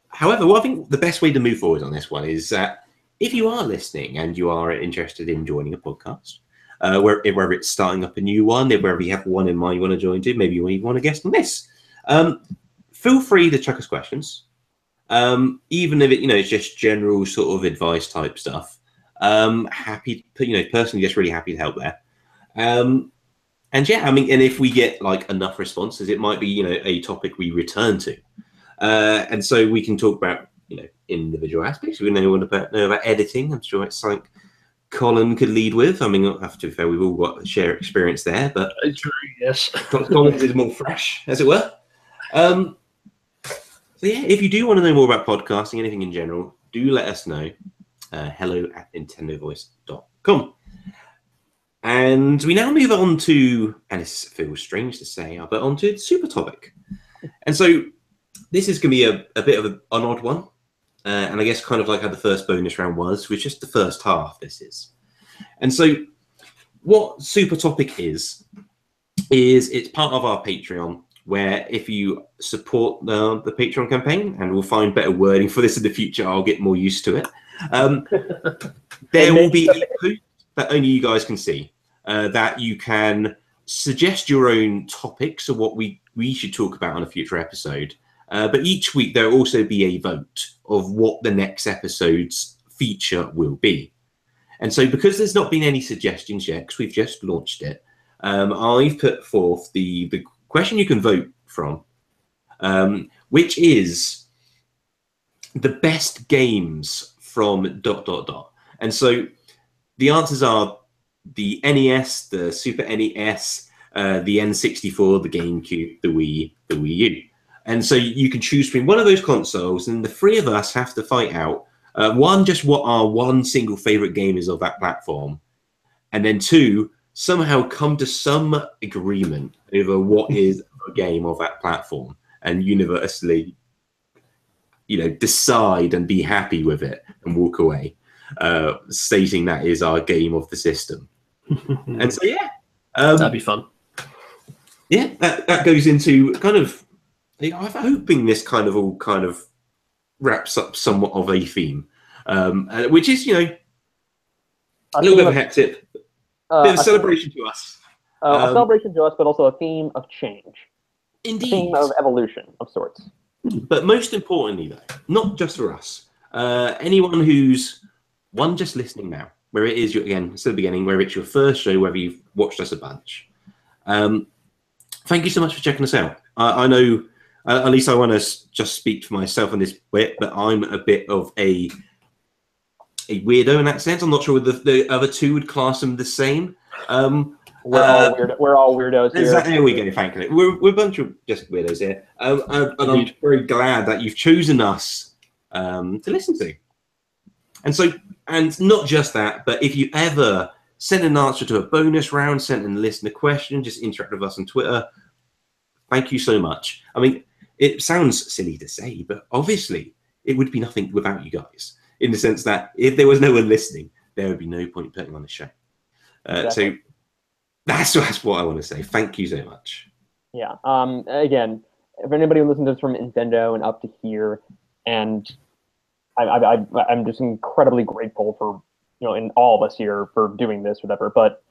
However, I think the best way to move forward on this one is that if you are listening and you are interested in joining a podcast, whether it's starting up a new one, wherever you have one in mind you want to join to, maybe you want to guest on this, feel free to chuck us questions, even if it's just general sort of advice type stuff. Happy, personally, just really happy to help there. And yeah, I mean, and if we get like enough responses, it might be a topic we return to, and so we can talk about individual aspects. We know about editing. I'm sure it's something Colin could lead with. I mean, I have to be fair, we've all got share experience there, but true, yes, Colin's is more fresh, as it were. So yeah, if you do want to know more about podcasting, anything in general, do let us know. hello@nintendovoice.com. And we now move on to, and it feels strange to say, but on to the super topic. And so this is going to be a bit of an odd one. And I guess kind of like how the first bonus round was just the first half, this is. And so what super topic is it's part of our Patreon, where if you support the Patreon campaign, and we'll find better wording for this in the future, I'll get more used to it. There will be a post that only you guys can see, that you can suggest your own topics of what we should talk about on a future episode. But each week there will also be a vote of what the next episode's feature will be. And so because there's not been any suggestions yet, because we've just launched it, I've put forth the question you can vote from, which is the best games from ... And so the answers are the NES, the Super NES, the N64, the GameCube, the Wii, the Wii U. And so you can choose between one of those consoles, and the three of us have to fight out, one, just what our one single favorite game is of that platform, and then two, somehow come to some agreement over what is a game of that platform, and universally, decide and be happy with it and walk away, stating that is our game of the system. And so, yeah. That'd be fun. Yeah, that goes into kind of, I'm hoping this kind of wraps up somewhat of a theme, which is, a little bit of a hectic, bit of a celebration to us. A celebration to us, but also a theme of change. Indeed. A theme of evolution of sorts. But most importantly, though, not just for us, anyone who's, one, just listening now, where it is, again, it's the beginning, where it's your first show, whether you've watched us a bunch. Thank you so much for checking us out. I know, at least I want to just speak for myself on this bit, but I'm a bit of a weirdo in that sense. I'm not sure whether the other two would class them the same. We're all weirdos here. Exactly, there we go, thankfully. We're a bunch of just weirdos here. And I'm very glad that you've chosen us to listen to. And so, and not just that, but if you ever sent an answer to a bonus round, sent in a listener question, just interact with us on Twitter. Thank you so much. I mean, it sounds silly to say, but obviously it would be nothing without you guys, in the sense that if there was no one listening, there would be no point putting on the show. So that's what I want to say. Thank you so much. Yeah. Again, if anybody listens to this from Nintendo and up to here, and I'm just incredibly grateful for, in all of us here for doing this, whatever. But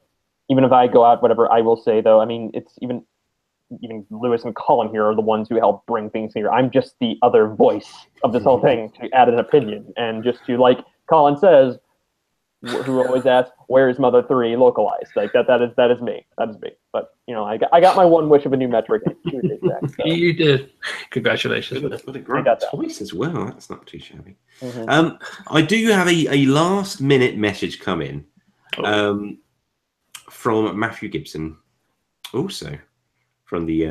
even if I go out, whatever, I will say though, I mean, it's even Lewis and Colin here are the ones who help bring things here. I'm just the other voice of this whole thing to add an opinion, and just to, like Colin says, who always asks, "Where is Mother 3 localized?" Like that is me. That is me. But I got my one wish of a new metric. So. You did. Congratulations. What a great choice as well. That's not too shabby. Mm-hmm. I do have a last minute message come in from Matthew Gibson, also from the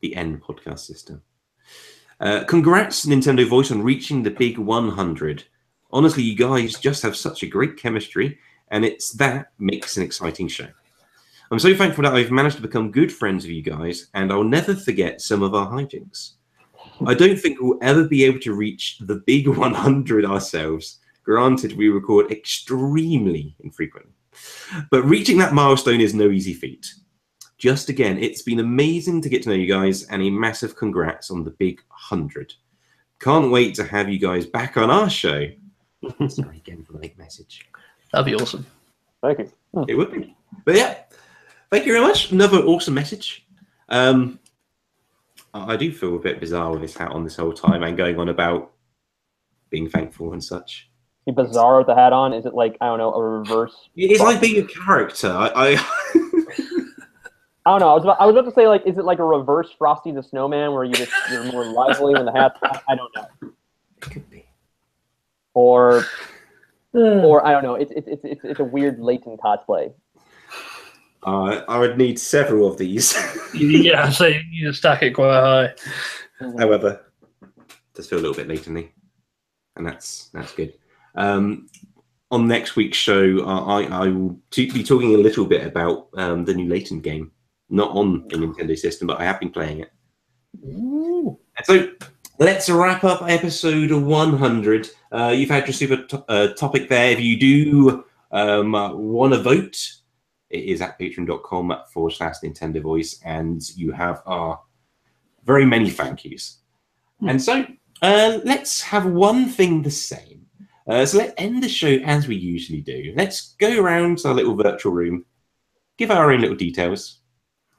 N podcast system. Congrats, Nintendo Voice, on reaching the big 100. Honestly, you guys just have such a great chemistry, and it's that makes an exciting show. I'm so thankful that I've managed to become good friends with you guys, and I'll never forget some of our hijinks. I don't think we'll ever be able to reach the big 100 ourselves. Granted, we record extremely infrequently. But reaching that milestone is no easy feat. Just again, it's been amazing to get to know you guys, and a massive congrats on the big 100. Can't wait to have you guys back on our show. Sorry again for the late message. That'd be awesome. Thank you. It would be. But yeah, thank you very much. Another awesome message. I do feel a bit bizarre with this hat on this whole time and going on about being thankful and such. Be bizarre with the hat on? Is it like, I don't know, a reverse? It's like being a character. I don't know. I was about to say, like, is it like a reverse Frosty the Snowman where you're more lively when the hat's on? I don't know. It could be. Or I don't know. It's a weird latent cosplay. I would need several of these. Yeah, so you stack it quite high. However, it does feel a little bit latently, and that's good. On next week's show, I will be talking a little bit about the new Layton game, not on the Nintendo system, but I have been playing it. Ooh. So let's wrap up episode 100. You've had your super topic there. If you do want to vote, it is at patreon.com/Nintendo Voice, and you have very many thank yous. And so let's have one thing the same. So let's end the show as we usually do. Let's go around our little virtual room, give our own little details.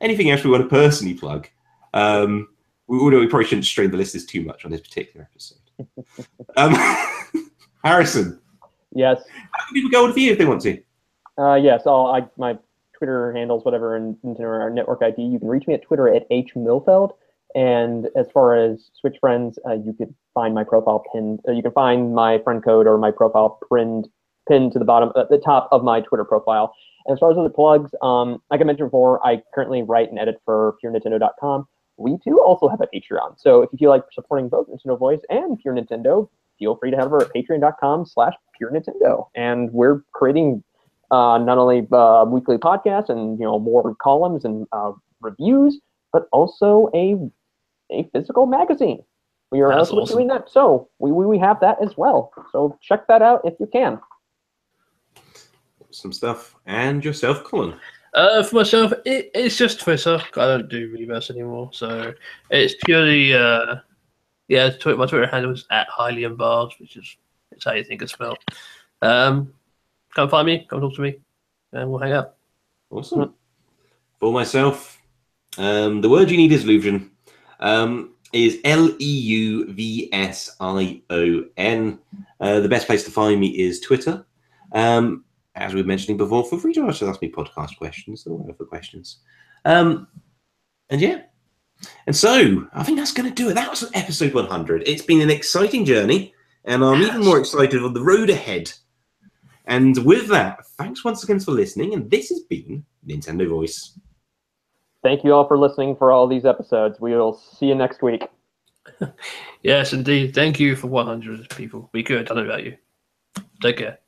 Anything else we want to personally plug? Although we probably shouldn't strain the listeners too much on this particular episode. Harrison. Yes. How can people go with you if they want to? Yes. My Twitter handles, whatever, and our network ID. You can reach me at Twitter at @hmilfeld. And as far as Switch friends, you could find my profile pinned. You can find my friend code or my profile pinned to the bottom, at the top of my Twitter profile. And as far as other plugs, like I mentioned before, I currently write and edit for PureNintendo.com. We too also have a Patreon. So if you feel like supporting both Nintendo Voice and Pure Nintendo, feel free to head over at patreon.com/PureNintendo. And we're creating not only weekly podcasts and more columns and reviews, but also a physical magazine. We are also doing that. So we have that as well. So check that out if you can. Some stuff. And yourself, Colin? For myself, it's just Twitter. I don't do Reverse anymore, so it's purely my Twitter handle is @HighlyandBars, which is how you think it's spelled. Come find me, come talk to me, and we'll hang out. Awesome. For myself, the word you need is Luvian. Is LEUVSION. The best place to find me is Twitter. As we were mentioning before, feel free to ask me podcast questions or whatever questions. And so I think that's going to do it. That was episode 100. It's been an exciting journey, and I'm even more excited on the road ahead. And with that, thanks once again for listening, and this has been Nintendo Voice. Thank you all for listening for all these episodes. We will see you next week. Yes, indeed. Thank you for 100 people. We could. I don't know about you. Take care.